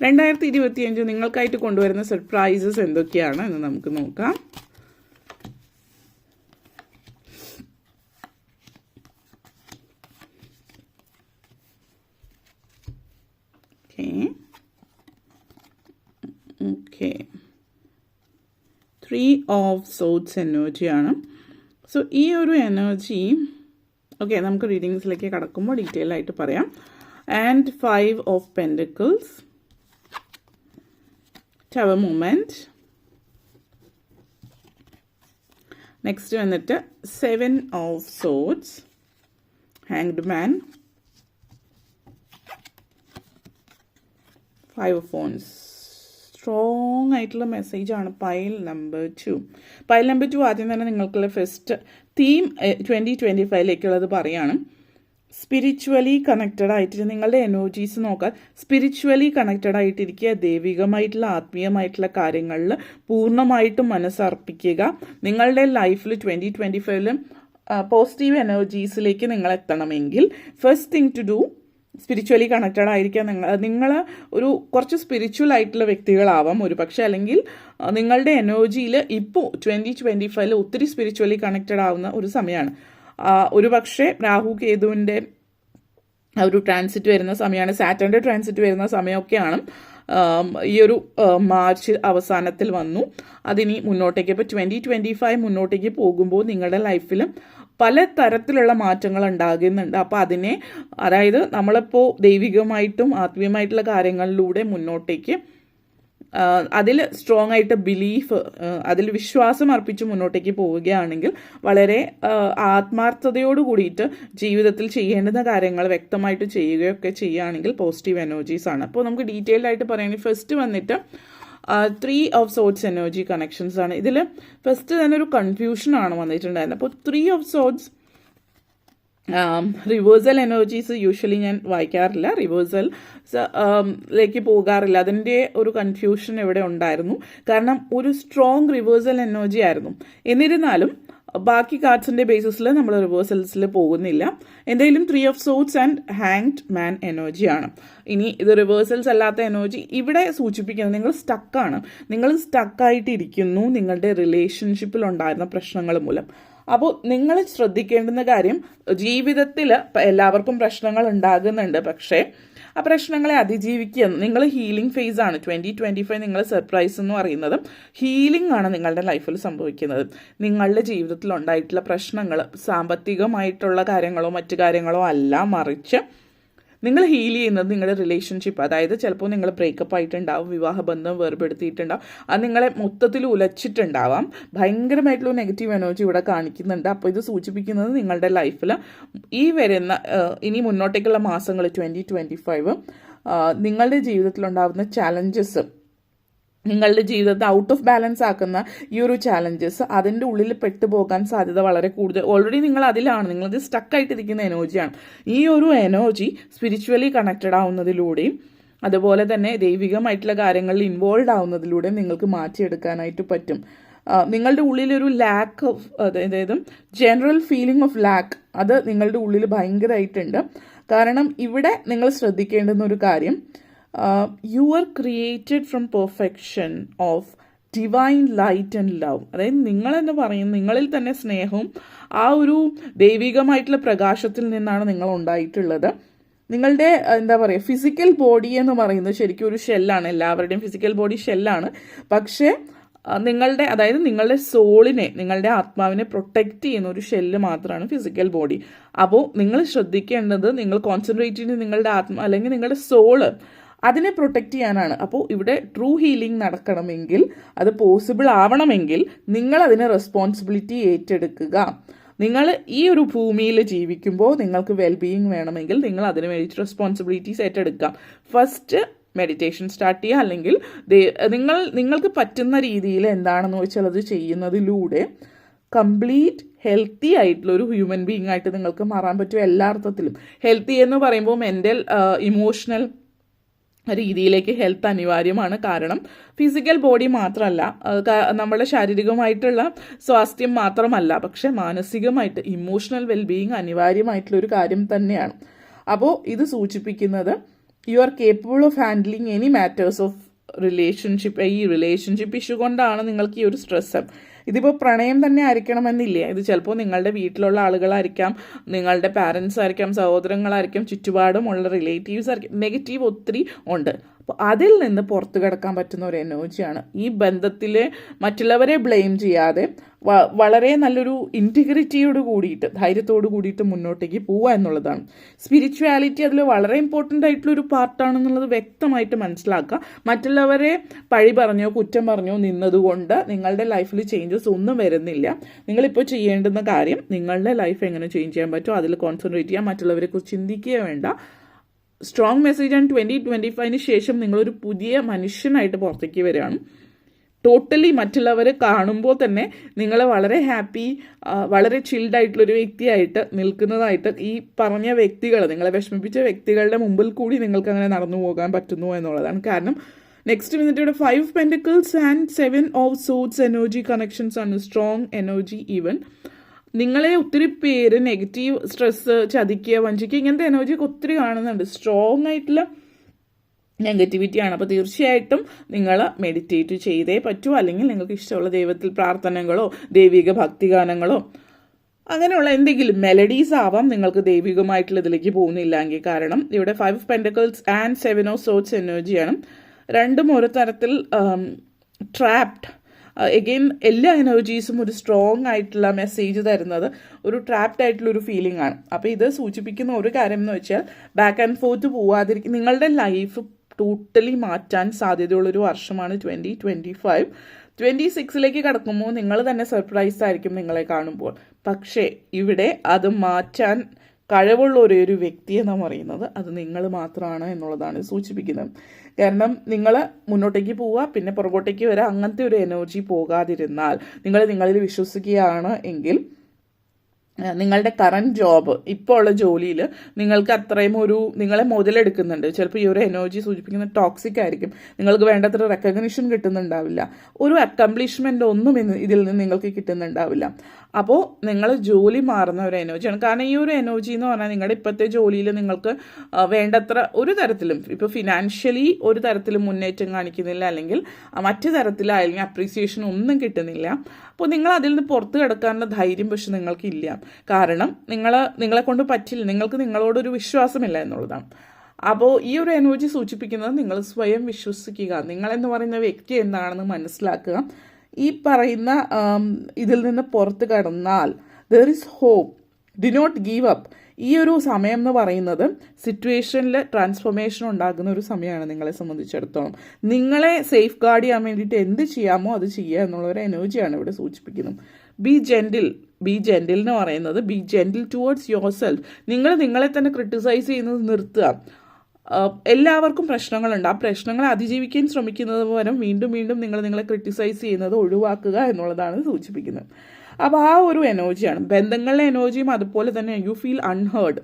2025 നിങ്ങൾക്കായിട്ട് കൊണ്ടുവരുന്ന സർപ്രൈസസ് എന്തൊക്കെയാണ് എന്ന് നമുക്ക് നോക്കാം. ഓക്കെ, 3 ഓഫ് സോഡ്സ് എനർജിയാണ്. സോ ഈ ഒരു എനർജി, ഓക്കെ, നമുക്ക് റീഡിങ്സിലേക്ക് കടക്കുമ്പോൾ ഡീറ്റെയിൽ ആയിട്ട് പറയാം. And 5 of pentacles, tower moment. Next വന്നിട്ട് 7 of swords, hanged man, 5 of wands. Strong ആയിട്ടുള്ള മെസ്സേജാണ് പൈൽ നമ്പർ 2. പൈൽ നമ്പർ 2 ആദ്യം തന്നെ നിങ്ങൾക്കുള്ള ഫസ്റ്റ് തീം 2025 പറയാണ്. സ്പിരിച്വലി കണക്റ്റഡ് ആയിട്ട് നിങ്ങളുടെ എനർജീസ് നോക്കാൻ സ്പിരിച്വലി കണക്റ്റഡ് ആയിട്ടിരിക്കുക, ദൈവികമായിട്ടുള്ള ആത്മീയമായിട്ടുള്ള കാര്യങ്ങളിൽ പൂർണ്ണമായിട്ടും മനസ്സർപ്പിക്കുക. നിങ്ങളുടെ ലൈഫിൽ 2025 പോസിറ്റീവ് എനർജീസിലേക്ക് നിങ്ങൾ എത്തണമെങ്കിൽ first thing to do spiritually connected ആയിരിക്കുക. നിങ്ങൾ ഒരു കുറച്ച് സ്പിരിച്വൽ ആയിട്ടുള്ള വ്യക്തികളാവാം ഒരു പക്ഷേ, അല്ലെങ്കിൽ നിങ്ങളുടെ എനർജിയിൽ ഇപ്പോൾ 2025 ഒത്തിരി സ്പിരിച്വലി കണക്റ്റഡ് ആവുന്ന ഒരു സമയമാണ്. ഒരു പക്ഷേ രാഹു കേതുവിൻ്റെ ഒരു ട്രാൻസിറ്റ് വരുന്ന സമയമാണ്, സാറ്റർൻ്റെ ട്രാൻസിറ്റ് വരുന്ന സമയമൊക്കെയാണ്. ഈ ഒരു മാർച്ച് അവസാനത്തിൽ വന്നു. അതിനി മുന്നോട്ടേക്ക് ഇപ്പോൾ 2025 മുന്നോട്ടേക്ക് പോകുമ്പോൾ നിങ്ങളുടെ ലൈഫിൽ പല തരത്തിലുള്ള മാറ്റങ്ങൾ ഉണ്ടാകുന്നുണ്ട്. അപ്പോൾ അതായത് നമ്മളിപ്പോൾ ദൈവികമായിട്ടും ആത്മീയമായിട്ടുള്ള കാര്യങ്ങളിലൂടെ മുന്നോട്ടേക്ക് അതിൽ സ്ട്രോങ് ആയിട്ട് ബിലീഫ്, അതിൽ വിശ്വാസം അർപ്പിച്ച് മുന്നോട്ടേക്ക് പോവുകയാണെങ്കിൽ വളരെ ആത്മാർത്ഥതയോട് കൂടിയിട്ട് ജീവിതത്തിൽ ചെയ്യേണ്ടുന്ന കാര്യങ്ങൾ വ്യക്തമായിട്ട് ചെയ്യുകയൊക്കെ ചെയ്യുകയാണെങ്കിൽ പോസിറ്റീവ് എനർജീസ് ആണ്. അപ്പോൾ നമുക്ക് ഡീറ്റെയിൽഡ് ആയിട്ട് പറയുകയാണെങ്കിൽ ഫസ്റ്റ് വന്നിട്ട് 3 ഓഫ് സോഡ്സ് എനർജി കണക്ഷൻസ് ആണ്. ഇതിൽ ഫസ്റ്റ് തന്നെ ഒരു കൺഫ്യൂഷനാണ് വന്നിട്ടുണ്ടായിരുന്നത്. അപ്പോൾ 3 of swords reversal energies usually ഞാൻ വായിക്കാറില്ല, റിവേഴ്സലിലേക്ക് പോകാറില്ല. അതിൻ്റെ ഒരു കൺഫ്യൂഷൻ ഇവിടെ ഉണ്ടായിരുന്നു. കാരണം ഒരു സ്ട്രോങ് റിവേഴ്സൽ എനർജി ആയിരുന്നു. എന്നിരുന്നാലും ബാക്കി കാർഡ്സിൻ്റെ ബേസിസിൽ നമ്മൾ റിവേഴ്സൽസിൽ പോകുന്നില്ല. എന്തെങ്കിലും 3 of swords and hanged man എനർജിയാണ്. ഇനി ഇത് റിവേഴ്സൽസ് അല്ലാത്ത എനർജി ഇവിടെ സൂചിപ്പിക്കുന്നത് നിങ്ങൾ സ്റ്റക്കായിട്ടിരിക്കുന്നു നിങ്ങളുടെ റിലേഷൻഷിപ്പിൽ ഉണ്ടായിരുന്ന പ്രശ്നങ്ങൾ മൂലം. അപ്പോൾ നിങ്ങൾ ശ്രദ്ധിക്കേണ്ടുന്ന കാര്യം, ജീവിതത്തിൽ എല്ലാവർക്കും പ്രശ്നങ്ങൾ ഉണ്ടാകുന്നുണ്ട്, പക്ഷേ ആ പ്രശ്നങ്ങളെ അതിജീവിക്കുക. നിങ്ങൾ ഹീലിംഗ് ഫേസ് ആണ് 2025. നിങ്ങൾ സർപ്രൈസ് എന്ന് പറയുന്നത് ഹീലിംഗ് ആണ് നിങ്ങളുടെ ലൈഫിൽ സംഭവിക്കുന്നത്. നിങ്ങളുടെ ജീവിതത്തിൽ ഉണ്ടായിട്ടുള്ള പ്രശ്നങ്ങൾ സാമ്പത്തികമായിട്ടുള്ള കാര്യങ്ങളോ മറ്റു കാര്യങ്ങളോ അല്ല, മറിച്ച് നിങ്ങൾ ഹീൽ ചെയ്യുന്നത് നിങ്ങളുടെ റിലേഷൻഷിപ്പ്. അതായത് ചിലപ്പോൾ നിങ്ങൾ ബ്രേക്കപ്പ് ആയിട്ടുണ്ടാവും, വിവാഹബന്ധം വേർപെടുത്തിയിട്ടുണ്ടാവും, അത് നിങ്ങളെ മൊത്തത്തിൽ ഉലച്ചിട്ടുണ്ടാവാം. ഭയങ്കരമായിട്ടുള്ള നെഗറ്റീവ് എനർജി ഇവിടെ കാണിക്കുന്നുണ്ട്. അപ്പോൾ ഇത് സൂചിപ്പിക്കുന്നത് നിങ്ങളുടെ ലൈഫിൽ ഈ വരുന്ന ഇനി മുന്നോട്ടേക്കുള്ള മാസങ്ങൾ 2025 നിങ്ങളുടെ ജീവിതത്തിലുണ്ടാകുന്ന ചാലഞ്ചസ്, നിങ്ങളുടെ ജീവിതത്തെ ഔട്ട് ഓഫ് ബാലൻസ് ആക്കുന്ന ഈ ഒരു ചാലഞ്ചസ്, അതിൻ്റെ ഉള്ളിൽ പെട്ടുപോകാൻ സാധ്യത വളരെ കൂടുതൽ. ഓൾറെഡി നിങ്ങൾ അതിലാണ്, നിങ്ങളത് സ്റ്റക്കായിട്ടിരിക്കുന്ന എനർജിയാണ്. ഈ ഒരു എനർജി സ്പിരിച്വലി കണക്റ്റഡ് ആവുന്നതിലൂടെയും അതുപോലെ തന്നെ ദൈവികമായിട്ടുള്ള കാര്യങ്ങളിൽ ഇൻവോൾവ് ആവുന്നതിലൂടെയും നിങ്ങൾക്ക് മാറ്റിയെടുക്കാനായിട്ട് പറ്റും. നിങ്ങളുടെ ഉള്ളിലൊരു ലാക്ക് ഓഫ്, അതായത് ജനറൽ ഫീലിംഗ് ഓഫ് ലാക്ക്, അത് നിങ്ങളുടെ ഉള്ളിൽ ഭയങ്കരമായിട്ടുണ്ട്. കാരണം ഇവിടെ നിങ്ങൾ ശ്രദ്ധിക്കേണ്ടുന്ന ഒരു കാര്യം, you are created from perfection of divine light and love. അതായത് നിങ്ങളെന്ന് പറയുന്നത് നിങ്ങളിൽ തന്നെ സ്നേഹവും ആ ഒരു ദൈവികമായിട്ടുള്ള പ്രകാശത്തിൽ നിന്നാണ് നിങ്ങൾ ഉണ്ടായിട്ടുള്ളത്. നിങ്ങളുടെ എന്താ പറയുക, ഫിസിക്കൽ ബോഡി എന്ന് പറയുന്നത് ശരിക്കും ഒരു ഷെല്ലാണ്. എല്ലാവരുടെയും ഫിസിക്കൽ ബോഡി ഷെല്ലാണ്. പക്ഷേ നിങ്ങളുടെ സോളിനെ, നിങ്ങളുടെ ആത്മാവിനെ പ്രൊട്ടക്റ്റ് ചെയ്യുന്ന ഒരു ഷെല്ല് മാത്രമാണ് ഫിസിക്കൽ ബോഡി. അപ്പോൾ നിങ്ങൾ ശ്രദ്ധിക്കേണ്ടത്, നിങ്ങൾ കോൺസെൻട്രേറ്റ് ചെയ്യുന്നത് നിങ്ങളുടെ അല്ലെങ്കിൽ നിങ്ങളുടെ സോള്, അതിനെ പ്രൊട്ടക്റ്റ് ചെയ്യാനാണ്. അപ്പോൾ ഇവിടെ ട്രൂ ഹീലിംഗ് നടക്കണമെങ്കിൽ, അത് പോസിബിൾ ആവണമെങ്കിൽ നിങ്ങൾ അതിന് റെസ്പോൺസിബിലിറ്റി ഏറ്റെടുക്കുക. നിങ്ങൾ ഈ ഒരു ഭൂമിയിൽ ജീവിക്കുമ്പോൾ നിങ്ങൾക്ക് വെൽബീയിങ് വേണമെങ്കിൽ നിങ്ങൾ അതിന് വേണ്ടിയിട്ട് റെസ്പോൺസിബിലിറ്റീസ് ഏറ്റെടുക്കാം. ഫസ്റ്റ് മെഡിറ്റേഷൻ സ്റ്റാർട്ട് ചെയ്യുക, അല്ലെങ്കിൽ നിങ്ങൾക്ക് പറ്റുന്ന രീതിയിൽ എന്താണെന്ന് വെച്ചാൽ അത് ചെയ്യുന്നതിലൂടെ കംപ്ലീറ്റ് ഹെൽത്തി ആയിട്ടുള്ള ഒരു ഹ്യൂമൻ ബീയിങ് ആയിട്ട് നിങ്ങൾക്ക് മാറാൻ പറ്റും. എല്ലാ അർത്ഥത്തിലും ഹെൽത്തി എന്ന് പറയുമ്പോൾ മെൻ്റൽ, ഇമോഷണൽ രീതിയിലേക്ക് ഹെൽത്ത് അനിവാര്യമാണ്. കാരണം ഫിസിക്കൽ ബോഡി മാത്രമല്ല, നമ്മുടെ ശാരീരികമായിട്ടുള്ള സ്വാസ്ഥ്യം മാത്രമല്ല, പക്ഷെ മാനസികമായിട്ട് ഇമോഷണൽ വെൽബീയിങ് അനിവാര്യമായിട്ടുള്ളൊരു കാര്യം തന്നെയാണ്. അപ്പോൾ ഇത് സൂചിപ്പിക്കുന്നത് you are capable of handling any matters of relationship. ഈ റിലേഷൻഷിപ്പ് ഇഷ്യൂ കൊണ്ടാണ് നിങ്ങൾക്ക് ഈ ഒരു സ്ട്രെസ്. ഇതിപ്പോൾ പ്രണയം തന്നെ ആയിരിക്കണമെന്നില്ല. ഇത് ചിലപ്പോൾ നിങ്ങളുടെ വീട്ടിലുള്ള ആളുകളായിരിക്കാം, നിങ്ങളുടെ പാരൻസ് ആയിരിക്കാം, സഹോദരങ്ങളായിരിക്കാം, ചുറ്റുപാടുമുള്ള റിലേറ്റീവ്സ് ആയിരിക്കും. നെഗറ്റീവ് ഒത്തിരി ഉണ്ട്. അപ്പോൾ അതിൽ നിന്ന് പുറത്തു കിടക്കാൻ പറ്റുന്ന ഒരു എനർജിയാണ്. ഈ ബന്ധത്തിൽ മറ്റുള്ളവരെ ബ്ലെയിം ചെയ്യാതെ വളരെ നല്ലൊരു ഇൻറ്റിഗ്രിറ്റിയോട് കൂടിയിട്ട് ധൈര്യത്തോട് കൂടിയിട്ട് മുന്നോട്ടേക്ക് പോവുക എന്നുള്ളതാണ്. സ്പിരിച്വാലിറ്റി അതിൽ വളരെ ഇമ്പോർട്ടൻ്റ് ആയിട്ടുള്ളൊരു പാർട്ടാണെന്നുള്ളത് വ്യക്തമായിട്ട് മനസ്സിലാക്കുക. മറ്റുള്ളവരെ പഴി പറഞ്ഞോ കുറ്റം പറഞ്ഞോ നിന്നതുകൊണ്ട് നിങ്ങളുടെ ലൈഫിൽ ചേഞ്ചസ് ഒന്നും വരുന്നില്ല. നിങ്ങളിപ്പോൾ ചെയ്യേണ്ടുന്ന കാര്യം നിങ്ങളുടെ ലൈഫ് എങ്ങനെ ചേഞ്ച് ചെയ്യാൻ പറ്റുമോ അതിൽ കോൺസെൻട്രേറ്റ് ചെയ്യുക. മറ്റുള്ളവരെ കുറിച്ച് ചിന്തിക്കുക വേണ്ട. സ്ട്രോങ് മെസ്സേജ് ആൻഡ് 2025 ശേഷം നിങ്ങളൊരു പുതിയ മനുഷ്യനായിട്ട് പുറത്തേക്ക് വരികയാണ്. ടോട്ടലി മറ്റുള്ളവർ കാണുമ്പോൾ തന്നെ നിങ്ങൾ വളരെ ഹാപ്പി, വളരെ ചിൽഡ് ആയിട്ടുള്ളൊരു വ്യക്തിയായിട്ട് നിൽക്കുന്നതായിട്ട് ഈ പറഞ്ഞ വ്യക്തികൾ, നിങ്ങളെ വിഷമിപ്പിച്ച വ്യക്തികളുടെ മുമ്പിൽ കൂടി നിങ്ങൾക്ക് അങ്ങനെ നടന്നു പോകാൻ പറ്റുന്നു എന്നുള്ളതാണ്. കാരണം നെക്സ്റ്റ് വന്നിട്ട് ഇവിടെ 5 Pentacles and 7 of Swords energy connections ആണ്. Strong energy. ഈവൻ നിങ്ങളെ ഒത്തിരി പേര് നെഗറ്റീവ് സ്ട്രെസ്, ചതിക്കുക, വഞ്ചിക്കുക ഇങ്ങനത്തെ എനർജിയൊക്കെ ഒത്തിരി കാണുന്നുണ്ട്. സ്ട്രോങ് ആയിട്ടുള്ള നെഗറ്റിവിറ്റിയാണ്. അപ്പോൾ തീർച്ചയായിട്ടും നിങ്ങൾ മെഡിറ്റേറ്റ് ചെയ്തേ പറ്റൂ. അല്ലെങ്കിൽ നിങ്ങൾക്ക് ഇഷ്ടമുള്ള ദൈവത്തിൽ പ്രാർത്ഥനകളോ ദൈവിക ഭക്തിഗാനങ്ങളോ അങ്ങനെയുള്ള എന്തെങ്കിലും മെലഡീസ് ആവാം. നിങ്ങൾക്ക് ദൈവികമായിട്ടുള്ള ഇതിലേക്ക് പോകുന്നില്ലെങ്കിൽ. കാരണം ഇവിടെ 5 Pentacles ആൻഡ് 7 of Swords എനർജിയാണ്. രണ്ടും ഒരു തരത്തിൽ ട്രാപ്ഡ്. എഗെയിൻ എല്ലാ എനർജീസും ഒരു സ്ട്രോങ് ആയിട്ടുള്ള മെസ്സേജ് തരുന്നത് ഒരു ട്രാപ്ഡ് ആയിട്ടുള്ളൊരു ഫീലിംഗ് ആണ്. അപ്പോൾ ഇത് സൂചിപ്പിക്കുന്ന ഒരു കാര്യം എന്ന് വെച്ചാൽ ബാക്ക് ആൻഡ് ഫോർത്ത് പോവാതിരിക്കും. നിങ്ങളുടെ ലൈഫ് ടോട്ടലി മാറ്റാൻ സാധ്യതയുള്ളൊരു വർഷമാണ് 2025. 26 കടക്കുമ്പോൾ നിങ്ങൾ തന്നെ സർപ്രൈസ് ആയിരിക്കും നിങ്ങളെ കാണുമ്പോൾ. പക്ഷേ ഇവിടെ അത് മാറ്റാൻ കഴിവുള്ള ഒരു വ്യക്തി എന്ന് പറയുന്നത് അത് നിങ്ങൾ മാത്രമാണ് എന്നുള്ളതാണ് സൂചിപ്പിക്കുന്നത്. കാരണം നിങ്ങൾ മുന്നോട്ടേക്ക് പോവുക, പിന്നെ പുറകോട്ടേക്ക് വരിക, അങ്ങനത്തെ ഒരു എനർജി പോകാതിരുന്നാൽ, നിങ്ങൾ നിങ്ങളിൽ വിശ്വസിക്കുകയാണ് എങ്കിൽ നിങ്ങളുടെ കറൻറ്റ് ജോബ്, ഇപ്പോൾ ഉള്ള ജോലിയിൽ നിങ്ങൾക്ക് അത്രയും നിങ്ങളെ മുതലെടുക്കുന്നുണ്ട്. ചിലപ്പോൾ ഈ ഒരു എനർജി സൂചിപ്പിക്കുന്ന ടോക്സിക് ആയിരിക്കും. നിങ്ങൾക്ക് വേണ്ടത്ര റെക്കഗ്നിഷൻ കിട്ടുന്നുണ്ടാവില്ല. ഒരു അക്കംപ്ലിഷ്മെൻ്റ് ഒന്നും ഇതിൽ നിന്ന് നിങ്ങൾക്ക് കിട്ടുന്നുണ്ടാവില്ല. അപ്പോൾ നിങ്ങൾ ജോലി മാറുന്ന ഒരു എനർജിയാണ്. കാരണം ഈ ഒരു എനർജി എന്ന് പറഞ്ഞാൽ നിങ്ങളുടെ ഇപ്പോഴത്തെ ജോലിയിൽ നിങ്ങൾക്ക് വേണ്ടത്ര ഒരു തരത്തിലും, ഇപ്പോൾ ഫിനാൻഷ്യലി ഒരു തരത്തിലും മുന്നേറ്റം കാണിക്കുന്നില്ല, അല്ലെങ്കിൽ മറ്റു തരത്തിലായാലും അപ്രീസിയേഷൻ ഒന്നും കിട്ടുന്നില്ല. അപ്പോൾ നിങ്ങൾ അതിൽ നിന്ന് പുറത്ത് കിടക്കാനുള്ള ധൈര്യം പക്ഷെ നിങ്ങൾക്കില്ല. കാരണം നിങ്ങളെ കൊണ്ട് പറ്റില്ല, നിങ്ങൾക്ക് നിങ്ങളോടൊരു വിശ്വാസമില്ല എന്നുള്ളതാണ്. അപ്പോൾ ഈ ഒരു എനർജി സൂചിപ്പിക്കുന്നത് നിങ്ങൾ സ്വയം വിശ്വസിക്കുക, നിങ്ങളെന്ന് പറയുന്ന വ്യക്തി എന്താണെന്ന് മനസ്സിലാക്കുക. ഈ പറയുന്ന ഇതിൽ നിന്ന് പുറത്ത് കടന്നാൽ there is hope, do not give up. ഈ ഒരു സമയം എന്ന് പറയുന്നത് സിറ്റുവേഷനിൽ ട്രാൻസ്ഫോർമേഷൻ ഉണ്ടാകുന്ന ഒരു സമയമാണ് നിങ്ങളെ സംബന്ധിച്ചിടത്തോളം. നിങ്ങളെ സേഫ് ഗാർഡ് ചെയ്യാൻ വേണ്ടിയിട്ട് എന്ത് ചെയ്യാമോ അത് ചെയ്യുക എന്നുള്ളൊരു എനർജിയാണ് ഇവിടെ സൂചിപ്പിക്കുന്നത്. ബി ജെൻറ്റിൽ എന്ന് പറയുന്നത് B gentle towards your self. നിങ്ങളെ തന്നെ ക്രിട്ടിസൈസ് ചെയ്യുന്നത് നിർത്തുക. എല്ലാവർക്കും പ്രശ്നങ്ങളുണ്ട്. ആ പ്രശ്നങ്ങളെ അതിജീവിക്കാൻ ശ്രമിക്കുന്നത് പകരം വീണ്ടും നിങ്ങളെ ക്രിട്ടിസൈസ് ചെയ്യുന്നത് ഒഴിവാക്കുക എന്നുള്ളതാണ് സൂചിപ്പിക്കുന്നത്. അപ്പോൾ ആ ഒരു എനർജിയാണ്. ബന്ധങ്ങളുടെ എനർജിയും അതുപോലെ തന്നെ യു ഫീൽ അൺഹേർഡ്.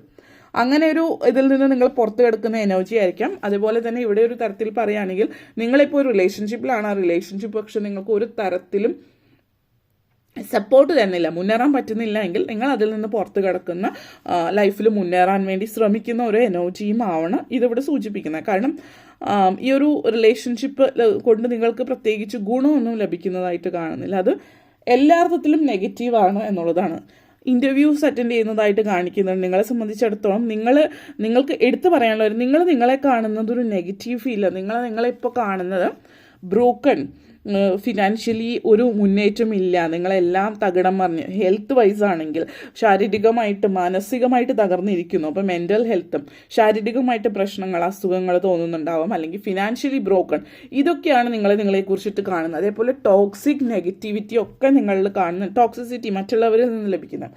അങ്ങനെ ഒരു ഇതിൽ നിന്ന് നിങ്ങൾ പുറത്ത് കിടക്കുന്ന എനർജി ആയിരിക്കാം. അതുപോലെ തന്നെ ഇവിടെ ഒരു തരത്തിൽ പറയുകയാണെങ്കിൽ നിങ്ങളിപ്പോൾ ഒരു റിലേഷൻഷിപ്പിലാണ്. ആ റിലേഷൻഷിപ്പ് പക്ഷെ നിങ്ങൾക്ക് ഒരു തരത്തിലും സപ്പോർട്ട് തരുന്നില്ല, മുന്നേറാൻ പറ്റുന്നില്ല എങ്കിൽ നിങ്ങൾ അതിൽ നിന്ന് പുറത്ത് കിടക്കുന്ന ലൈഫിൽ മുന്നേറാൻ വേണ്ടി ശ്രമിക്കുന്ന ഒരു എനർജിയും ആവണം ഇതിവിടെ സൂചിപ്പിക്കുന്നത്. കാരണം ഈ ഒരു റിലേഷൻഷിപ്പ് കൊണ്ട് നിങ്ങൾക്ക് പ്രത്യേകിച്ച് ഗുണമൊന്നും ലഭിക്കുന്നതായിട്ട് കാണുന്നില്ല. അത് എല്ലാ അർത്ഥത്തിലും നെഗറ്റീവാണ് എന്നുള്ളതാണ്. ഇൻ്റർവ്യൂസ് അറ്റൻഡ് ചെയ്യുന്നതായിട്ട് കാണിക്കുന്നുണ്ട്. നിങ്ങളെ സംബന്ധിച്ചിടത്തോളം നിങ്ങൾക്ക് എടുത്തു പറയാനുള്ളത് നിങ്ങളെ കാണുന്നത് ഒരു നെഗറ്റീവ് ഫീലാണ്. നിങ്ങളെ ഇപ്പോൾ കാണുന്നത് ബ്രോക്കൺ, ഫിനാൻഷ്യലി ഒരു മുന്നേറ്റം ഇല്ല, നിങ്ങളെല്ലാം തകിടം മറിഞ്ഞ്, ഹെൽത്ത് വൈസ് ആണെങ്കിൽ ശാരീരികമായിട്ട് മാനസികമായിട്ട് തകർന്നിരിക്കുന്നു. അപ്പോൾ മെൻ്റൽ ഹെൽത്തും ശാരീരികമായിട്ട് പ്രശ്നങ്ങൾ, അസുഖങ്ങൾ തോന്നുന്നുണ്ടാവാം, അല്ലെങ്കിൽ ഫിനാൻഷ്യലി ബ്രോക്കൺ. ഇതൊക്കെയാണ് നിങ്ങളെക്കുറിച്ചിട്ട് കാണുന്നത്. അതേപോലെ ടോക്സിക് നെഗറ്റിവിറ്റി ഒക്കെ നിങ്ങളിൽ കാണുന്ന ടോക്സിസിറ്റി മറ്റുള്ളവരിൽ നിന്ന് ലഭിക്കുന്നത്.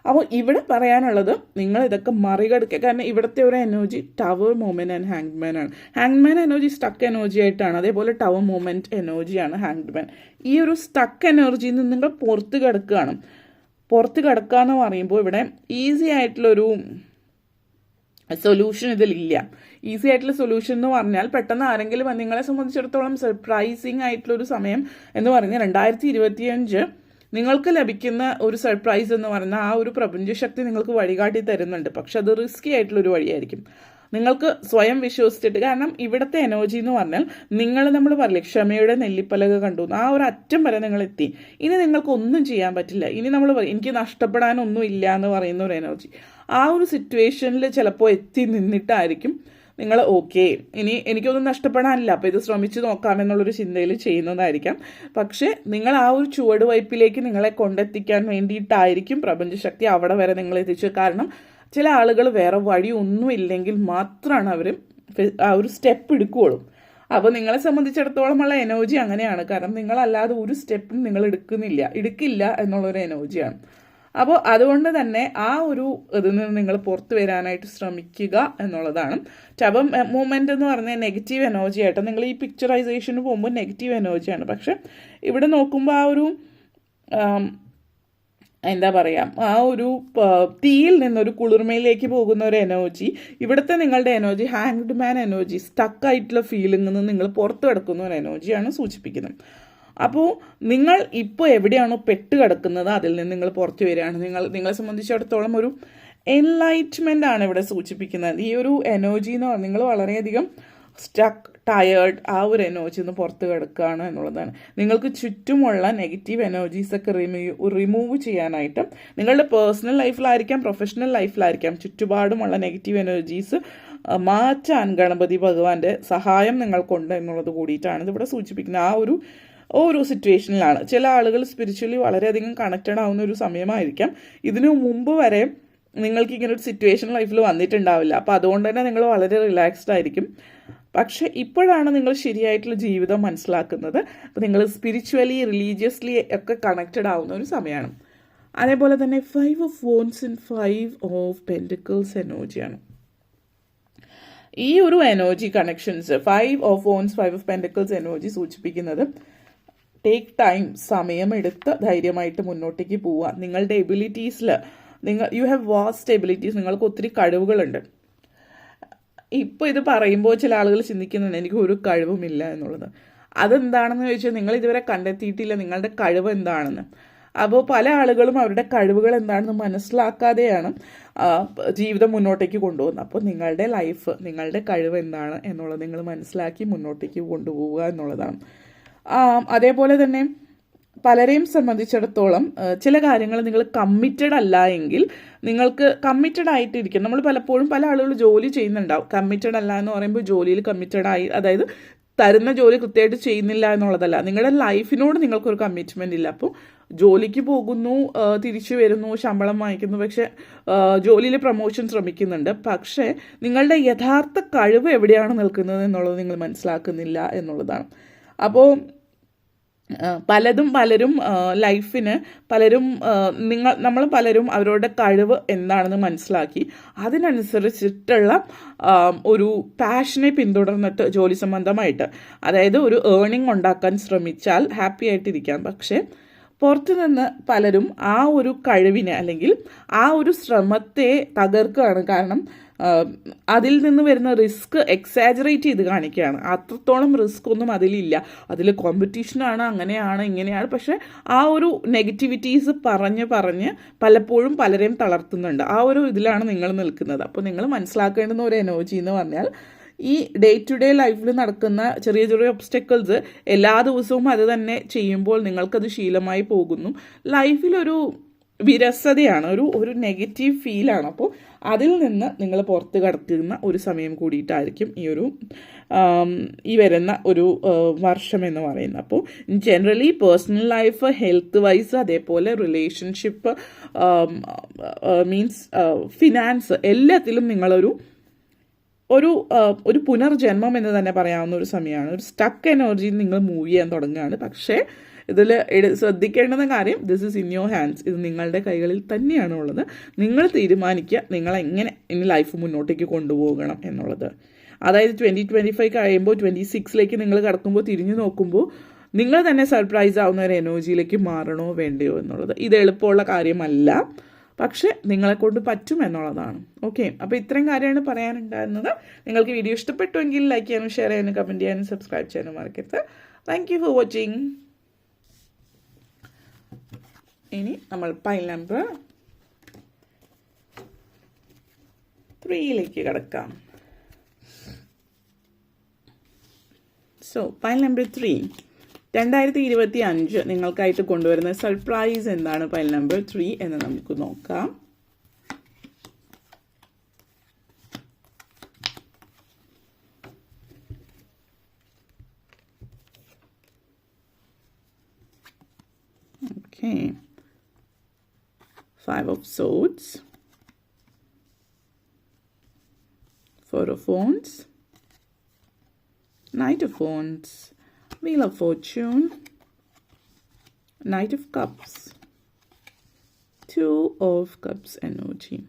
അപ്പോൾ ഇവിടെ പറയാനുള്ളത് നിങ്ങൾ ഇതൊക്കെ മറികടക്കുക. കാരണം ഇവിടുത്തെ ഒരു എനർജി ടവർ മൂവ്മെൻറ്റ് ആൻഡ് ഹാങ്ഡ്മാൻ ആണ്. ഹാങ്ഡ്മാൻ എനർജി സ്റ്റക്ക് എനർജി ആയിട്ടാണ്. അതേപോലെ ടവർ മൂവ്മെൻറ്റ് എനർജിയാണ് ഹാങ്ഡ്മാൻ. ഈ ഒരു സ്റ്റക്ക് എനർജിയിൽ നിന്ന് നിങ്ങൾ പുറത്ത് കിടക്കുകയാണ്. പുറത്ത് കിടക്കുക എന്ന് പറയുമ്പോൾ ഇവിടെ ഈസി ആയിട്ടുള്ളൊരു സൊല്യൂഷൻ ഇതിലില്ല. ഈസി ആയിട്ടുള്ള സൊല്യൂഷൻ എന്ന് പറഞ്ഞാൽ പെട്ടെന്ന് ആരെങ്കിലും നിങ്ങളെ സംബന്ധിച്ചിടത്തോളം സർപ്രൈസിങ് ആയിട്ടുള്ളൊരു സമയം എന്ന് പറഞ്ഞാൽ 2025 നിങ്ങൾക്ക് ലഭിക്കുന്ന ഒരു സർപ്രൈസ് എന്ന് പറയുന്ന ആ ഒരു പ്രപഞ്ചശക്തി നിങ്ങൾക്ക് വഴികാട്ടി തരുന്നുണ്ട്. പക്ഷെ അത് റിസ്കി ആയിട്ടുള്ളൊരു വഴിയായിരിക്കും. നിങ്ങൾക്ക് സ്വയം വിശ്വസിച്ചിട്ട്, കാരണം ഇവിടുത്തെ എനർജി എന്ന് പറഞ്ഞാൽ നമ്മൾ പറയില്ലേ ക്ഷമയുടെ നെല്ലിപ്പലക കണ്ടു, ആ ഒരു അറ്റം വരെ നിങ്ങൾ എത്തി. ഇനി നിങ്ങൾക്കൊന്നും ചെയ്യാൻ പറ്റില്ല. ഇനി നമ്മൾ പറയും എനിക്ക് നഷ്ടപ്പെടാനൊന്നും ഇല്ല എന്ന് പറയുന്ന ഒരു എനർജി. ആ ഒരു സിറ്റുവേഷനിൽ ചിലപ്പോൾ എത്തി നിന്നിട്ടായിരിക്കും നിങ്ങൾ ഓക്കെ ഇനി എനിക്കൊന്നും നഷ്ടപ്പെടാനില്ല, അപ്പോൾ ഇത് ശ്രമിച്ചു നോക്കാമെന്നുള്ളൊരു ചിന്തയിൽ ചെയ്യുന്നതായിരിക്കാം. പക്ഷേ നിങ്ങൾ ആ ഒരു ചുവടുവയ്പ്പിലേക്ക് നിങ്ങളെ കൊണ്ടെത്തിക്കാൻ വേണ്ടിയിട്ടായിരിക്കും പ്രപഞ്ചശക്തി അവിടെ വരെ നിങ്ങൾ എത്തിച്ചത്. കാരണം ചില ആളുകൾ വേറെ വഴി ഒന്നും ഇല്ലെങ്കിൽ മാത്രമാണ് അവർ ആ ഒരു സ്റ്റെപ്പ് എടുക്കുകയുള്ളൂ. അപ്പോൾ നിങ്ങളെ സംബന്ധിച്ചിടത്തോളമുള്ള എനർജി അങ്ങനെയാണ്. കാരണം നിങ്ങളല്ലാതെ ഒരു സ്റ്റെപ്പും നിങ്ങൾ എടുക്കില്ല എന്നുള്ളൊരു എനർജിയാണ്. അപ്പോൾ അതുകൊണ്ട് തന്നെ ആ ഒരു ഇതിൽ നിന്ന് നിങ്ങൾ പുറത്തു വരാനായിട്ട് ശ്രമിക്കുക എന്നുള്ളതാണ്. ടബം മൂവ്മെൻ്റ് എന്ന് പറഞ്ഞാൽ നെഗറ്റീവ് എനർജി ആയിട്ട് നിങ്ങൾ ഈ പിക്ചറൈസേഷന് പോകുമ്പോൾ നെഗറ്റീവ് എനർജിയാണ്. പക്ഷെ ഇവിടെ നോക്കുമ്പോൾ ആ ഒരു എന്താ പറയുക, ആ ഒരു തീയിൽ നിന്നൊരു കുളിർമയിലേക്ക് പോകുന്ന ഒരു എനർജി, ഇവിടുത്തെ നിങ്ങളുടെ എനർജി ഹാങ്ഡ് മാൻ എനർജി, സ്റ്റക്കായിട്ടുള്ള ഫീലിംഗിൽ നിന്ന് നിങ്ങൾ പുറത്ത് കിടക്കുന്ന ഒരു എനർജിയാണ് സൂചിപ്പിക്കുന്നത്. അപ്പോൾ നിങ്ങൾ ഇപ്പോൾ എവിടെയാണോ പെട്ട് കിടക്കുന്നത് അതിൽ നിന്ന് നിങ്ങൾ പുറത്തു വരികയാണ്. നിങ്ങളെ സംബന്ധിച്ചിടത്തോളം ഒരു എൻലൈറ്റ്മെൻ്റ് ആണ് ഇവിടെ സൂചിപ്പിക്കുന്നത്. ഈ ഒരു എനർജി എന്ന് പറഞ്ഞാൽ നിങ്ങൾ വളരെയധികം സ്റ്റക്ക്, ടയേർഡ്, ആ ഒരു എനർജി ഒന്ന് പുറത്ത് കിടക്കുകയാണ് എന്നുള്ളതാണ്. നിങ്ങൾക്ക് ചുറ്റുമുള്ള നെഗറ്റീവ് എനർജീസൊക്കെ റിമൂവ് ചെയ്യാനായിട്ട് നിങ്ങളുടെ പേഴ്സണൽ ലൈഫിലായിരിക്കാം പ്രൊഫഷണൽ ലൈഫിലായിരിക്കാം ചുറ്റുപാടുമുള്ള നെഗറ്റീവ് എനർജീസ് മാറ്റാൻ ഗണപതി ഭഗവാന്റെ സഹായം നിങ്ങൾക്കുണ്ട് എന്നുള്ളത് കൂടിയിട്ടാണ് ഇതിവിടെ സൂചിപ്പിക്കുന്നത്. ആ ഒരു സിറ്റുവേഷനിലാണ് ചില ആളുകൾ സ്പിരിച്വലി വളരെയധികം കണക്റ്റഡ് ആവുന്ന ഒരു സമയമായിരിക്കാം. ഇതിനു മുമ്പ് വരെ നിങ്ങൾക്ക് ഇങ്ങനെ ഒരു സിറ്റുവേഷൻ ലൈഫിൽ വന്നിട്ടുണ്ടാവില്ല. അപ്പോൾ അതുകൊണ്ട് തന്നെ നിങ്ങൾ വളരെ റിലാക്സ്ഡ് ആയിരിക്കും. പക്ഷെ ഇപ്പോഴാണ് നിങ്ങൾ ശരിയായിട്ടുള്ള ജീവിതം മനസ്സിലാക്കുന്നത്. അപ്പോൾ നിങ്ങൾ സ്പിരിച്വലി റിലീജിയസ്ലി ഒക്കെ കണക്റ്റഡ് ആവുന്ന ഒരു സമയമാണ്. അതേപോലെ തന്നെ 5 of Wands and 5 of Pentacles എനർജിയാണ്. ഈ ഒരു energy connections 5 of Wands 5 of Pentacles energy സൂചിപ്പിക്കുന്നത് ടേക്ക് ടൈം, സമയമെടുത്ത് ധൈര്യമായിട്ട് മുന്നോട്ടേക്ക് പോവുക. നിങ്ങളുടെ എബിലിറ്റീസിൽ യു ഹാവ് വാസ്റ്റ് എബിലിറ്റീസ്, നിങ്ങൾക്ക് ഒത്തിരി കഴിവുകളുണ്ട്. ഇപ്പോൾ ഇത് പറയുമ്പോൾ ചില ആളുകൾ ചിന്തിക്കുന്നുണ്ട് എനിക്ക് ഒരു കഴിവുമില്ല എന്നുള്ളത്. അതെന്താണെന്ന് ചോദിച്ചാൽ നിങ്ങൾ ഇതുവരെ കണ്ടെത്തിയിട്ടില്ല നിങ്ങളുടെ കഴിവ് എന്താണെന്ന്. അപ്പോൾ പല ആളുകളും അവരുടെ കഴിവുകൾ എന്താണെന്ന് മനസ്സിലാക്കാതെയാണ് ജീവിതം മുന്നോട്ടേക്ക് കൊണ്ടുപോകുന്നത്. അപ്പോൾ നിങ്ങളുടെ ലൈഫ്, നിങ്ങളുടെ കഴിവ് എന്താണ് എന്നുള്ളത് നിങ്ങൾ മനസ്സിലാക്കി മുന്നോട്ടേക്ക് കൊണ്ടുപോവുക എന്നുള്ളതാണ്. അതേപോലെ തന്നെ പലരെയും സംബന്ധിച്ചിടത്തോളം ചില കാര്യങ്ങൾ നിങ്ങൾ കമ്മിറ്റഡ് അല്ല എങ്കിൽ നിങ്ങൾക്ക് കമ്മിറ്റഡ് ആയിട്ടിരിക്കും. നമ്മൾ പലപ്പോഴും പല ആളുകൾ ജോലി ചെയ്യുന്നുണ്ടാവും, കമ്മിറ്റഡ് അല്ല എന്ന് പറയുമ്പോൾ ജോലിയിൽ കമ്മിറ്റഡ് ആയി, അതായത് തരുന്ന ജോലി കൃത്യമായിട്ട് ചെയ്യുന്നില്ല എന്നുള്ളതല്ല, നിങ്ങളുടെ ലൈഫിനോട് നിങ്ങൾക്കൊരു കമ്മിറ്റ്മെൻ്റ് ഇല്ല. അപ്പോൾ ജോലിക്ക് പോകുന്നു, തിരിച്ചു വരുന്നു, ശമ്പളം വാങ്ങിക്കുന്നു, പക്ഷെ ജോലിയിൽ പ്രൊമോഷൻ ശ്രമിക്കുന്നുണ്ട്, പക്ഷേ നിങ്ങളുടെ യഥാർത്ഥ കഴിവ് എവിടെയാണ് നിൽക്കുന്നത് എന്നുള്ളത് നിങ്ങൾ മനസ്സിലാക്കുന്നില്ല എന്നുള്ളതാണ്. അപ്പോൾ പലരും ലൈഫിന് നമ്മൾ പലരും അവരുടെ കഴിവ് എന്താണെന്ന് മനസ്സിലാക്കി അതിനനുസരിച്ചിട്ടുള്ള ഒരു പാഷനെ പിന്തുടർന്നിട്ട് ജോലി സംബന്ധമായിട്ട്, അതായത് ഒരു ഏർണിംഗ് ഉണ്ടാക്കാൻ ശ്രമിച്ചാൽ ഹാപ്പി ആയിട്ടിരിക്കാം. പക്ഷേ പുറത്തു നിന്ന് പലരും ആ ഒരു കഴിവിനെ അല്ലെങ്കിൽ ആ ഒരു ശ്രമത്തെ തകർക്കുകയാണ്. കാരണം അതിൽ നിന്ന് വരുന്ന റിസ്ക് എക്സാജറേറ്റ് ചെയ്ത് കാണിക്കുകയാണ്. അത്രത്തോളം റിസ്ക് ഒന്നും അതിലില്ല, അതിൽ കോമ്പറ്റീഷനാണ്, അങ്ങനെയാണ്, ഇങ്ങനെയാണ്. പക്ഷെ ആ ഒരു നെഗറ്റിവിറ്റീസ് പറഞ്ഞ് പലപ്പോഴും പലരെയും തളർത്തുന്നുണ്ട്. ആ ഒരു ഇതിലാണ് നിങ്ങൾ നിൽക്കുന്നത്. അപ്പോൾ നിങ്ങൾ മനസ്സിലാക്കേണ്ടുന്ന ഒരു എനർജി എന്ന് പറഞ്ഞാൽ ഈ ഡേ ടു ഡേ ലൈഫിൽ നടക്കുന്ന ചെറിയ ചെറിയ ഒബ്സ്റ്റക്കിൾസ് എല്ലാ ദിവസവും അത് തന്നെ ചെയ്യുമ്പോൾ നിങ്ങൾക്കത് ശീലമായി പോകുന്നു. ലൈഫിലൊരു വിരസതയാണ്, ഒരു നെഗറ്റീവ് ഫീലാണ്. അപ്പോൾ അതിൽ നിന്ന് നിങ്ങൾ പുറത്ത് കടത്തുന്ന ഒരു സമയം കൂടിയിട്ടായിരിക്കും ഈ വരുന്ന ഒരു വർഷം എന്ന് പറയുന്നത്. അപ്പോൾ generally personal life, health vice, അതേപോലെ റിലേഷൻഷിപ്പ്, മീൻസ് ഫിനാൻസ്, എല്ലാത്തിലും നിങ്ങളൊരു പുനർജന്മം എന്ന് തന്നെ പറയാവുന്ന ഒരു സമയമാണ്. ഒരു സ്റ്റക്ക് എനർജിയിൽ നിങ്ങൾ മൂവ് ചെയ്യാൻ തുടങ്ങുകയാണ്. പക്ഷേ ഇതിൽ ശ്രദ്ധിക്കേണ്ടുന്ന കാര്യം, this is in your hands, ഇത് നിങ്ങളുടെ കൈകളിൽ തന്നെയാണ് ഉള്ളത്. നിങ്ങൾ തീരുമാനിക്കുക നിങ്ങളെങ്ങനെ ഇനി ലൈഫ് മുന്നോട്ടേക്ക് കൊണ്ടുപോകണം എന്നുള്ളത്. അതായത് 2025 കഴിയുമ്പോൾ 26ലേക്ക് നിങ്ങൾ കടക്കുമ്പോൾ തിരിഞ്ഞു നോക്കുമ്പോൾ നിങ്ങൾ തന്നെ സർപ്രൈസ് ആവുന്ന ഒരു എനർജിയിലേക്ക് മാറണോ വേണ്ടയോ എന്നുള്ളത്. ഇത് എളുപ്പമുള്ള കാര്യമല്ല, പക്ഷെ നിങ്ങളെക്കൊണ്ട് പറ്റും എന്നുള്ളതാണ്. ഓക്കെ, അപ്പോൾ ഇത്രയും കാര്യമാണ് പറയാനുണ്ടായിരുന്നത്. നിങ്ങൾക്ക് വീഡിയോ ഇഷ്ടപ്പെട്ടുവെങ്കിൽ ലൈക്ക് ചെയ്യാനും ഷെയർ ചെയ്യാനും കമൻറ്റ് ചെയ്യാനും സബ്സ്ക്രൈബ് ചെയ്യാനും മറക്കരുത്. Thank you for watching. ഇനി നമ്മൾ പൈൽ നമ്പർ 3ലേക്ക് കിടക്കാം. സോ പൈൽ നമ്പർ 3, 2025 നിങ്ങൾക്കായിട്ട് കൊണ്ടുവരുന്ന സർപ്രൈസ് എന്താണ് പൈൽ നമ്പർ 3 എന്ന് നമുക്ക് നോക്കാം. 5 of Swords, 4 of Wands, Knight of Wands, Wheel of Fortune, Knight of Cups, 2 of Cups energy.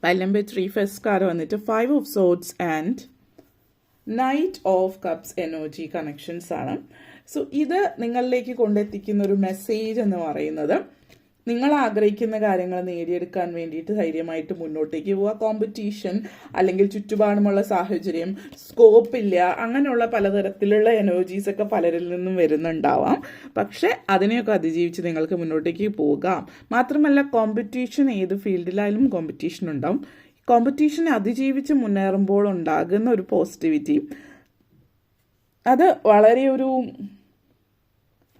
Pile number 3 first card വന്നിട്ട് 5 of Swords and Knight of Cups energy connections ആണ്. So ഇത് നിങ്ങളിലേക്ക് കൊണ്ടെത്തിക്കുന്ന ഒരു message എന്ന് പറയുന്നത് നിങ്ങൾ ആഗ്രഹിക്കുന്ന കാര്യങ്ങൾ നേടിയെടുക്കാൻ വേണ്ടിയിട്ട് ധൈര്യമായിട്ട് മുന്നോട്ടേക്ക് പോവുക. കോമ്പറ്റീഷൻ അല്ലെങ്കിൽ ചുറ്റുപാടുമുള്ള സാഹചര്യം, സ്കോപ്പില്ല, അങ്ങനെയുള്ള പലതരത്തിലുള്ള എനർജീസ് ഒക്കെ പലരിൽ നിന്നും വരുന്നുണ്ടാവാം. പക്ഷെ അതിനെയൊക്കെ അതിജീവിച്ച് നിങ്ങൾക്ക് മുന്നോട്ടേക്ക് പോകാം. മാത്രമല്ല കോമ്പറ്റീഷൻ ഏത് ഫീൽഡിലായാലും കോമ്പറ്റീഷൻ ഉണ്ടാവും. കോമ്പറ്റീഷനെ അതിജീവിച്ച് മുന്നേറുമ്പോൾ ഉണ്ടാകുന്ന ഒരു പോസിറ്റിവിറ്റി അത് വളരെ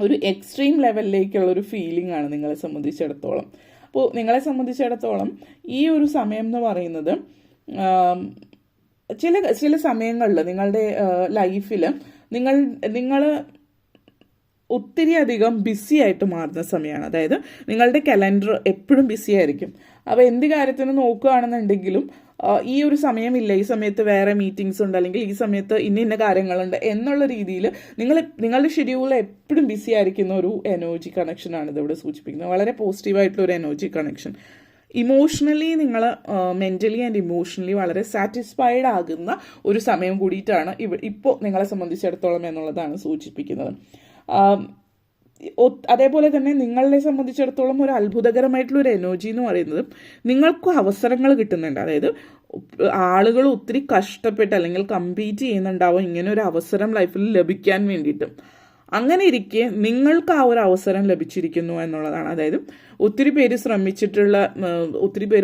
ഒരു എക്സ്ട്രീം ലെവലിലേക്കുള്ള ഒരു ഫീലിംഗ് ആണ് നിങ്ങളെ സംബന്ധിച്ചിടത്തോളം. അപ്പോൾ നിങ്ങളെ സംബന്ധിച്ചിടത്തോളം ഈ ഒരു സമയം എന്ന് പറയുന്നത് ചില സമയങ്ങളിൽ നിങ്ങളുടെ ലൈഫിൽ നിങ്ങൾ ഒത്തിരി അധികം ബിസി ആയിട്ട് മാറുന്ന സമയമാണ്. അതായത് നിങ്ങളുടെ കലണ്ടർ എപ്പോഴും ബിസി ആയിരിക്കും. അപ്പോൾ എന്ത് കാര്യത്തിന് നോക്കുകയാണെന്നുണ്ടെങ്കിലും ഈ ഒരു സമയമില്ല, ഈ സമയത്ത് വേറെ മീറ്റിംഗ്സ് ഉണ്ട്, അല്ലെങ്കിൽ ഈ സമയത്ത് ഇന്ന കാര്യങ്ങളുണ്ട് എന്നുള്ള രീതിയിൽ നിങ്ങളുടെ ഷെഡ്യൂൾ എപ്പോഴും ബിസി ആയിരിക്കുന്ന ഒരു എനർജി കണക്ഷനാണ് ഇതിവിടെ സൂചിപ്പിക്കുന്നത്. വളരെ പോസിറ്റീവായിട്ടുള്ള ഒരു എനർജി കണക്ഷൻ. ഇമോഷണലി നിങ്ങൾ മെൻ്റലി ആൻഡ് ഇമോഷണലി വളരെ സാറ്റിസ്ഫൈഡ് ആകുന്ന ഒരു സമയം കൂടിയിട്ടാണ് ഇപ്പോൾ നിങ്ങളെ സംബന്ധിച്ചിടത്തോളം എന്നുള്ളതാണ് സൂചിപ്പിക്കുന്നത്. അതേപോലെ തന്നെ നിങ്ങളെ സംബന്ധിച്ചിടത്തോളം ഒരു അത്ഭുതകരമായിട്ടുള്ള ഒരു എനർജി എന്ന് പറയുന്നത് നിങ്ങൾക്ക് അവസരങ്ങൾ കിട്ടുന്നുണ്ട്. അതായത് ആളുകൾ ഒത്തിരി കഷ്ടപ്പെട്ട് അല്ലെങ്കിൽ കമ്പീറ്റ് ചെയ്യുന്നുണ്ടാവും ഇങ്ങനെ ഒരു അവസരം ലൈഫിൽ ലഭിക്കാൻ വേണ്ടിയിട്ട്. അങ്ങനെ ഇരിക്കെ നിങ്ങൾക്ക് ആ ഒരു അവസരം ലഭിച്ചിരിക്കുന്നു എന്നുള്ളതാണ്. അതായത് ഒത്തിരി പേര്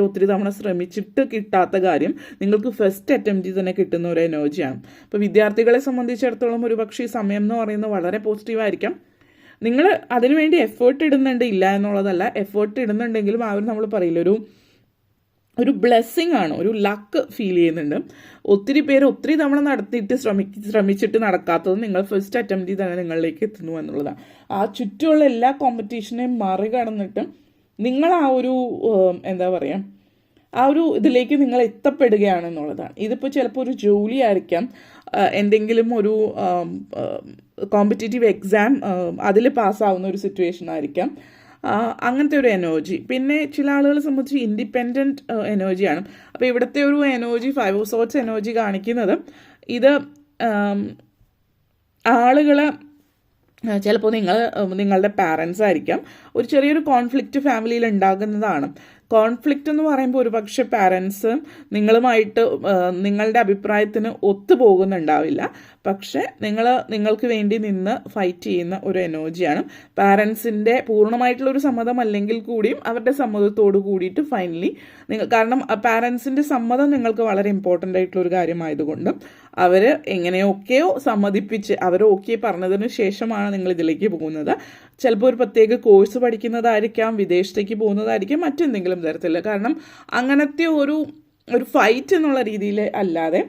ഒത്തിരി തവണ ശ്രമിച്ചിട്ട് കിട്ടാത്ത കാര്യം നിങ്ങൾക്ക് ഫസ്റ്റ് അറ്റംപ്റ്റിൽ തന്നെ കിട്ടുന്ന ഒരു എനർജിയാണ്. അപ്പോൾ വിദ്യാർത്ഥികളെ സംബന്ധിച്ചിടത്തോളം ഒരുപക്ഷെ ഈ സമയം എന്ന് പറയുന്നത് വളരെ പോസിറ്റീവായിരിക്കാം. നിങ്ങൾ അതിനുവേണ്ടി എഫേർട്ട് ഇടുന്നുണ്ട്, ഇല്ല എന്നുള്ളതല്ല. എഫേർട്ട് ഇടുന്നുണ്ടെങ്കിലും ആ ഒരു നമ്മൾ പറയില്ല ഒരു ബ്ലെസ്സിങ് ആണ്, ഒരു ലക്ക് ഫീൽ ചെയ്യുന്നുണ്ട്. ഒത്തിരി പേര് ഒത്തിരി തവണ നടത്തിയിട്ട് ശ്രമിച്ചിട്ട് നടക്കാത്തത് നിങ്ങൾ ഫസ്റ്റ് അറ്റംപ്റ്റിൽ തന്നെ നിങ്ങളിലേക്ക് എത്തുന്നു എന്നുള്ളതാണ്. ആ ചുറ്റുമുള്ള എല്ലാ കോമ്പറ്റീഷനെയും മറികടന്നിട്ട് നിങ്ങൾ ആ ഒരു എന്താ പറയുക ആ ഒരു ഇതിലേക്ക് നിങ്ങൾ എത്തപ്പെടുകയാണെന്നുള്ളതാണ്. ഇതിപ്പോൾ ചിലപ്പോൾ ഒരു ജോലി ആയിരിക്കാം, എന്തെങ്കിലും ഒരു കോമ്പറ്റേറ്റീവ് എക്സാം അതിൽ പാസ്സാവുന്ന ഒരു സിറ്റുവേഷൻ ആയിരിക്കാം, അങ്ങനത്തെ ഒരു എനർജി. പിന്നെ ചില ആളുകളെ സംബന്ധിച്ച് ഇൻഡിപെൻഡൻറ്റ് എനർജിയാണ്. അപ്പോൾ ഇവിടുത്തെ ഒരു എനർജി 5 of Swords എനർജി കാണിക്കുന്നത് ഇത് ആളുകൾ ചിലപ്പോൾ നിങ്ങളുടെ പാരൻസ് ആയിരിക്കാം. ഒരു ചെറിയൊരു കോൺഫ്ലിക്റ്റ് ഫാമിലിയിൽ ഉണ്ടാകുന്നതാണ്. കോൺഫ്ലിക്റ്റ് എന്ന് പറയുമ്പോൾ ഒരുപക്ഷെ പാരൻസ് നിങ്ങളുമായിട്ട് നിങ്ങളുടെ അഭിപ്രായത്തിന് ഒത്തുപോകുന്നുണ്ടാവില്ല. പക്ഷെ നിങ്ങൾക്ക് വേണ്ടി നിന്ന് ഫൈറ്റ് ചെയ്യുന്ന ഒരു എനർജിയാണ്. പാരൻസിൻ്റെ പൂർണ്ണമായിട്ടുള്ളൊരു സമ്മതം അല്ലെങ്കിൽ കൂടിയും അവരുടെ സമ്മതത്തോട് കൂടിയിട്ട് ഫൈനലി കാരണം പാരൻസിൻ്റെ സമ്മതം നിങ്ങൾക്ക് വളരെ ഇമ്പോർട്ടൻ്റ് ആയിട്ടുള്ളൊരു കാര്യമായതുകൊണ്ട് അവർ എങ്ങനെയൊക്കെയോ സമ്മതിപ്പിച്ച് അവർ ഓക്കെ പറഞ്ഞതിന് ശേഷമാണ് നിങ്ങൾ ഇതിലേക്ക് പോകുന്നത്. ചിലപ്പോൾ ഒരു പ്രത്യേക കോഴ്സ് പഠിക്കുന്നതായിരിക്കാം, വിദേശത്തേക്ക് പോകുന്നതായിരിക്കും, മറ്റെന്തെങ്കിലും തരത്തില്ല. കാരണം അങ്ങനത്തെ ഒരു ഫൈറ്റ് എന്നുള്ള രീതിയിൽ അല്ലാതെ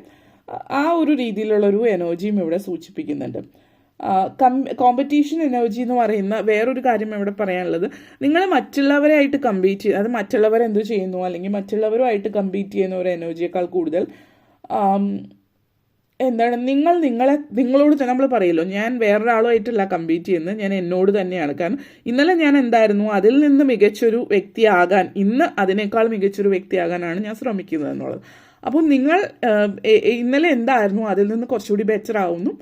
ആ ഒരു രീതിയിലുള്ളൊരു എനർജിയും ഇവിടെ സൂചിപ്പിക്കുന്നുണ്ട്. കോമ്പറ്റീഷൻ എനർജി എന്ന് പറയുന്ന വേറൊരു കാര്യം ഇവിടെ പറയാനുള്ളത്, നിങ്ങൾ മറ്റുള്ളവരായിട്ട് കമ്പീറ്റ് ചെയ്യുക, അത് മറ്റുള്ളവരെന്ത് ചെയ്യുന്നു അല്ലെങ്കിൽ മറ്റുള്ളവരുമായിട്ട് കമ്പീറ്റ് ചെയ്യുന്ന ഒരു എനർജിയേക്കാൾ കൂടുതൽ എന്താണ് നിങ്ങളോട് തന്നെ നമ്മൾ പറയുമല്ലോ, ഞാൻ വേറൊരാളുമായിട്ടല്ല കമ്പീറ്റ് ചെയ്യുന്നത്, ഞാൻ എന്നോട് തന്നെയാണ്. കാരണം ഇന്നലെ ഞാൻ എന്തായിരുന്നു അതിൽ നിന്ന് മികച്ചൊരു വ്യക്തിയാകാൻ, ഇന്ന് അതിനേക്കാൾ മികച്ചൊരു വ്യക്തിയാകാനാണ് ഞാൻ ശ്രമിക്കുന്നത് എന്നുള്ളത്. അപ്പോൾ നിങ്ങൾ ഇന്നലെ എന്തായിരുന്നു അതിൽ നിന്ന് കുറച്ചുകൂടി ബെറ്റർ ആവുന്നു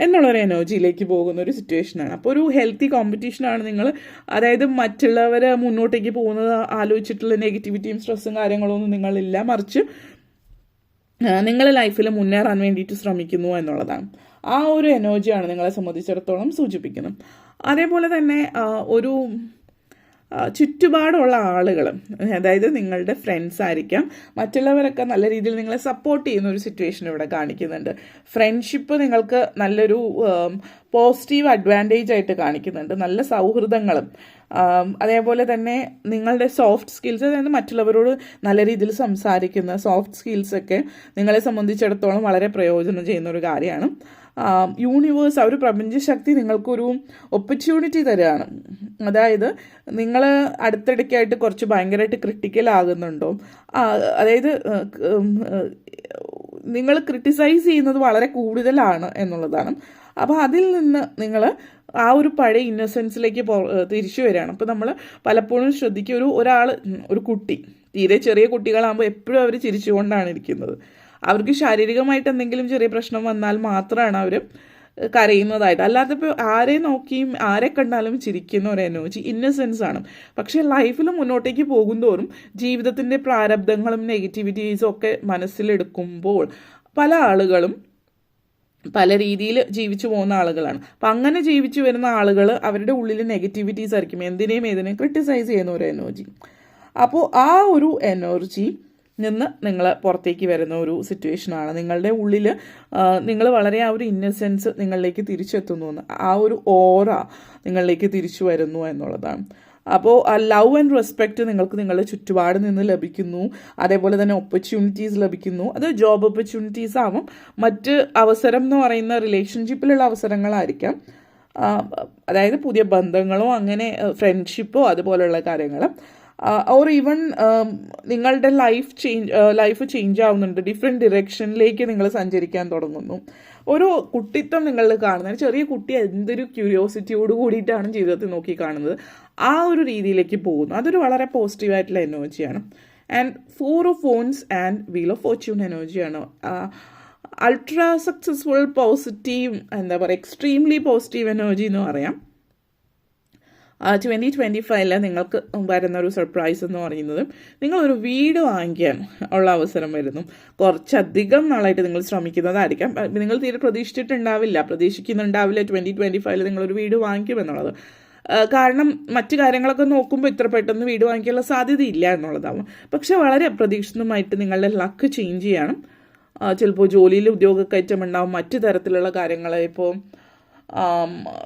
എന്നുള്ളൊരു എനർജിയിലേക്ക് പോകുന്ന ഒരു സിറ്റുവേഷനാണ്. അപ്പോൾ ഒരു ഹെൽത്തി കോമ്പറ്റീഷനാണ് നിങ്ങൾ. അതായത് മറ്റുള്ളവർ മുന്നോട്ടേക്ക് പോകുന്നത് ആലോചിച്ചിട്ടുള്ള നെഗറ്റിവിറ്റിയും സ്ട്രെസ്സും കാര്യങ്ങളൊന്നും നിങ്ങളില്ല, മറിച്ച് നിങ്ങളെ ലൈഫിൽ മുന്നേറാൻ വേണ്ടിയിട്ട് ശ്രമിക്കുന്നു എന്നുള്ളതാണ്. ആ ഒരു എനർജിയാണ് നിങ്ങളെ സംബന്ധിച്ചിടത്തോളം സൂചിപ്പിക്കുന്നത്. അതേപോലെ തന്നെ ഒരു ചുറ്റുപാടുള്ള ആളുകൾ, അതായത് നിങ്ങളുടെ ഫ്രണ്ട്സ് ആയിരിക്കാം, മറ്റുള്ളവരൊക്കെ നല്ല രീതിയിൽ നിങ്ങളെ സപ്പോർട്ട് ചെയ്യുന്ന ഒരു സിറ്റുവേഷൻ ഇവിടെ കാണിക്കുന്നുണ്ട്. ഫ്രണ്ട്ഷിപ്പ് നിങ്ങൾക്ക് നല്ലൊരു പോസിറ്റീവ് അഡ്വാൻറ്റേജ് ആയിട്ട് കാണിക്കുന്നുണ്ട്. നല്ല സൗഹൃദങ്ങളും അതേപോലെ തന്നെ നിങ്ങളുടെ സോഫ്റ്റ് സ്കിൽസ്, അതായത് മറ്റുള്ളവരോട് നല്ല രീതിയിൽ സംസാരിക്കുന്ന സോഫ്റ്റ് സ്കിൽസൊക്കെ നിങ്ങളെ സംബന്ധിച്ചിടത്തോളം വളരെ പ്രയോജനം ചെയ്യുന്ന ഒരു കാര്യമാണ്. യൂണിവേഴ്സ്, ആ ഒരു പ്രപഞ്ചശക്തി നിങ്ങൾക്കൊരു ഓപ്പർച്യൂണിറ്റി തരികയാണ്. അതായത് നിങ്ങൾ അടുത്തിടയ്ക്കായിട്ട് കുറച്ച് ഭയങ്കരമായിട്ട് ക്രിട്ടിക്കൽ ആകുന്നുണ്ടോ, അതായത് നിങ്ങൾ ക്രിട്ടിസൈസ് ചെയ്യുന്നത് വളരെ കൂടുതലാണ് എന്നുള്ളതാണ്. അപ്പോൾ അതിൽ നിന്ന് നിങ്ങൾ ആ ഒരു പഴയ ഇന്നസെൻസിലേക്ക് തിരിച്ചു വരികയാണ്. അപ്പോൾ നമ്മൾ പലപ്പോഴും ശ്രദ്ധിക്കുക, ഒരു കുട്ടി, തീരെ ചെറിയ കുട്ടികളാകുമ്പോൾ എപ്പോഴും അവർ ചിരിച്ചുകൊണ്ടാണ് ഇരിക്കുന്നത്. അവർക്ക് ശാരീരികമായിട്ട് എന്തെങ്കിലും ചെറിയ പ്രശ്നം വന്നാൽ മാത്രമാണ് അവർ കരയുന്നതായിട്ട്, അല്ലാത്തപ്പോൾ ആരെ നോക്കിയും ആരെ കണ്ടാലും ചിരിക്കുന്ന ഒരു എനർജി ഇന്നസെൻസ് ആണ്. പക്ഷേ ലൈഫിൽ മുന്നോട്ടേക്ക് പോകുന്തോറും ജീവിതത്തിൻ്റെ പ്രാരബ്ധങ്ങളും നെഗറ്റിവിറ്റീസും ഒക്കെ മനസ്സിലെടുക്കുമ്പോൾ പല ആളുകളും പല രീതിയിൽ ജീവിച്ചു പോകുന്ന ആളുകളാണ്. അപ്പം അങ്ങനെ ജീവിച്ചു വരുന്ന ആളുകൾ അവരുടെ ഉള്ളിൽ നെഗറ്റിവിറ്റീസ് ആയിരിക്കും, എന്തിനേയും ക്രിട്ടിസൈസ് ചെയ്യുന്ന ഒരു എനർജി. അപ്പോൾ ആ ഒരു എനർജി നിന്ന് നിങ്ങൾ പുറത്തേക്ക് വരുന്ന ഒരു സിറ്റുവേഷനാണ്. നിങ്ങളുടെ ഉള്ളിൽ നിങ്ങൾ വളരെ ആ ഒരു ഇന്നസെൻസ് നിങ്ങളിലേക്ക് തിരിച്ചെത്തുന്നു എന്ന്, ആ ഒരു ഓറ നിങ്ങളിലേക്ക് തിരിച്ചു വരുന്നു എന്നുള്ളതാണ്. അപ്പോൾ ആ ലവ് ആൻഡ് റെസ്പെക്റ്റ് നിങ്ങൾക്ക് നിങ്ങളുടെ ചുറ്റുപാട് നിന്ന് ലഭിക്കുന്നു. അതേപോലെ തന്നെ ഓപ്പർച്യൂണിറ്റീസ് ലഭിക്കുന്നു. അത് ജോബ് ഓപ്പർച്യൂണിറ്റീസ് ആവും, മറ്റ് അവസരം എന്ന് പറയുന്ന റിലേഷൻഷിപ്പിലുള്ള അവസരങ്ങളായിരിക്കാം, അതായത് പുതിയ ബന്ധങ്ങളോ അങ്ങനെ ഫ്രണ്ട്ഷിപ്പോ അതുപോലെയുള്ള കാര്യങ്ങൾ. ഓർ ഈവൻ നിങ്ങളുടെ ലൈഫ് ചേഞ്ച് ആവുന്നുണ്ട്, ഡിഫറെൻറ്റ് ഡിറക്ഷനിലേക്ക് നിങ്ങൾ സഞ്ചരിക്കാൻ തുടങ്ങുന്നു. ഒരു കുട്ടിത്വം നിങ്ങൾ കാണുന്നത്, ചെറിയ കുട്ടി എന്തൊരു ക്യൂരിയോസിറ്റിയോട് കൂടിയിട്ടാണ് ജീവിതത്തിൽ നോക്കി കാണുന്നത്, ആ ഒരു രീതിയിലേക്ക് പോകുന്നു. അതൊരു വളരെ പോസിറ്റീവായിട്ടുള്ള എനർജിയാണ്. And 4 of Wands and wheel of Fortune എനർജിയാണ്. അൾട്രാ സക്സസ്ഫുൾ പോസിറ്റീവ്, എന്താ പറയുക, എക്സ്ട്രീംലി പോസിറ്റീവ് എനർജി എന്ന് പറയാം. 2025 നിങ്ങൾക്ക് വരുന്ന ഒരു സർപ്രൈസ് എന്ന് പറയുന്നത് നിങ്ങളൊരു വീട് വാങ്ങിക്കാൻ ഉള്ള അവസരം വരുന്നു. കുറച്ചധികം നാളായിട്ട് നിങ്ങൾ ശ്രമിക്കുന്നതായിരിക്കാം, നിങ്ങൾ തീരെ പ്രതീക്ഷിക്കുന്നുണ്ടാവില്ല 2025 നിങ്ങളൊരു വീട് വാങ്ങിക്കുമെന്നുള്ളത്. കാരണം മറ്റു കാര്യങ്ങളൊക്കെ നോക്കുമ്പോൾ ഇത്ര പെട്ടെന്ന് വീട് വാങ്ങിക്കാനുള്ള സാധ്യതയില്ല എന്നുള്ളതാവും. പക്ഷെ വളരെ അപ്രതീക്ഷിതമായിട്ട് നിങ്ങളുടെ ലക്ക് ചേഞ്ച് ചെയ്യണം. ചിലപ്പോൾ ജോലിയിൽ ഉദ്യോഗക്കയറ്റം ഉണ്ടാവും, മറ്റു തരത്തിലുള്ള കാര്യങ്ങൾ, ഇപ്പോൾ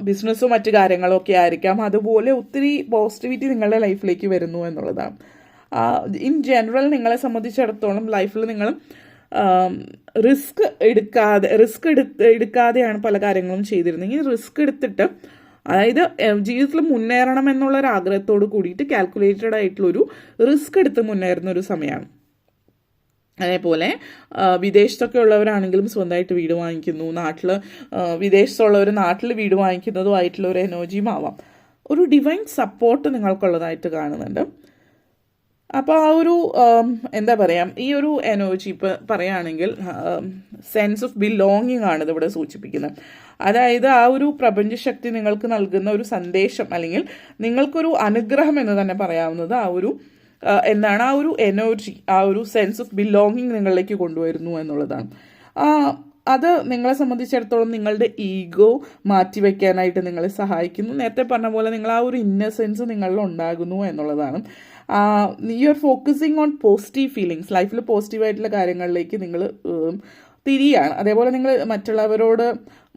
ബിസിനസ്സും മറ്റു കാര്യങ്ങളും ഒക്കെ ആയിരിക്കാം. അതുപോലെ ഒത്തിരി പോസിറ്റിവിറ്റി നിങ്ങളുടെ ലൈഫിലേക്ക് വരുന്നു എന്നുള്ളതാണ്. ഇൻ ജനറൽ നിങ്ങളെ സംബന്ധിച്ചിടത്തോളം ലൈഫിൽ നിങ്ങൾ റിസ്ക് എടുക്കാതെയാണ് പല കാര്യങ്ങളും ചെയ്തിരുന്നത്. ഈ റിസ്ക് എടുത്തിട്ട്, അതായത് ജീവിതത്തിൽ മുന്നേറണം എന്നുള്ളൊരു ആഗ്രഹത്തോട് കൂടിയിട്ട് കാൽക്കുലേറ്റഡ് ആയിട്ടുള്ളൊരു റിസ്ക് എടുത്ത് മുന്നേറുന്ന ഒരു സമയമാണ്. അതേപോലെ വിദേശത്തൊക്കെ ഉള്ളവരാണെങ്കിലും സ്വന്തമായിട്ട് വീട് വാങ്ങിക്കുന്നു, വിദേശത്തുള്ളവർ നാട്ടിൽ വീട് വാങ്ങിക്കുന്നതുമായിട്ടുള്ള ഒരു എനർജിയും ആവാം. ഒരു ഡിവൈൻ സപ്പോർട്ട് നിങ്ങൾക്കുള്ളതായിട്ട് കാണുന്നുണ്ട്. അപ്പോൾ ആ ഒരു എന്താ പറയുക, ഈ ഒരു എനർജി ഇപ്പോൾ പറയുകയാണെങ്കിൽ സെൻസ് ഓഫ് ബിലോങ്ങിങ് ആണ് ഇതിവിടെ സൂചിപ്പിക്കുന്നത്. അതായത് ആ ഒരു പ്രപഞ്ചശക്തി നിങ്ങൾക്ക് നൽകുന്ന ഒരു സന്ദേശം, അല്ലെങ്കിൽ നിങ്ങൾക്കൊരു അനുഗ്രഹം എന്ന് തന്നെ പറയാവുന്നത് ആ ഒരു എന്താണ്, ആ ഒരു എനർജി, ആ ഒരു സെൻസ് ഓഫ് ബിലോങ്ങിങ് നിങ്ങളിലേക്ക് കൊണ്ടുവരുന്നു എന്നുള്ളതാണ്. അത് നിങ്ങളെ സംബന്ധിച്ചിടത്തോളം നിങ്ങളുടെ ഈഗോ മാറ്റിവെക്കാനായിട്ട് നിങ്ങളെ സഹായിക്കുന്നു. നേരത്തെ പറഞ്ഞ പോലെ നിങ്ങൾ ആ ഒരു ഇന്നസെൻസ് നിങ്ങളിൽ ഉണ്ടാകുന്നു എന്നുള്ളതാണ്. You are focusing on positive feelings, ലൈഫിൽ പോസിറ്റീവായിട്ടുള്ള കാര്യങ്ങളിലേക്ക് നിങ്ങൾ തിരിയാണ്. അതേപോലെ നിങ്ങൾ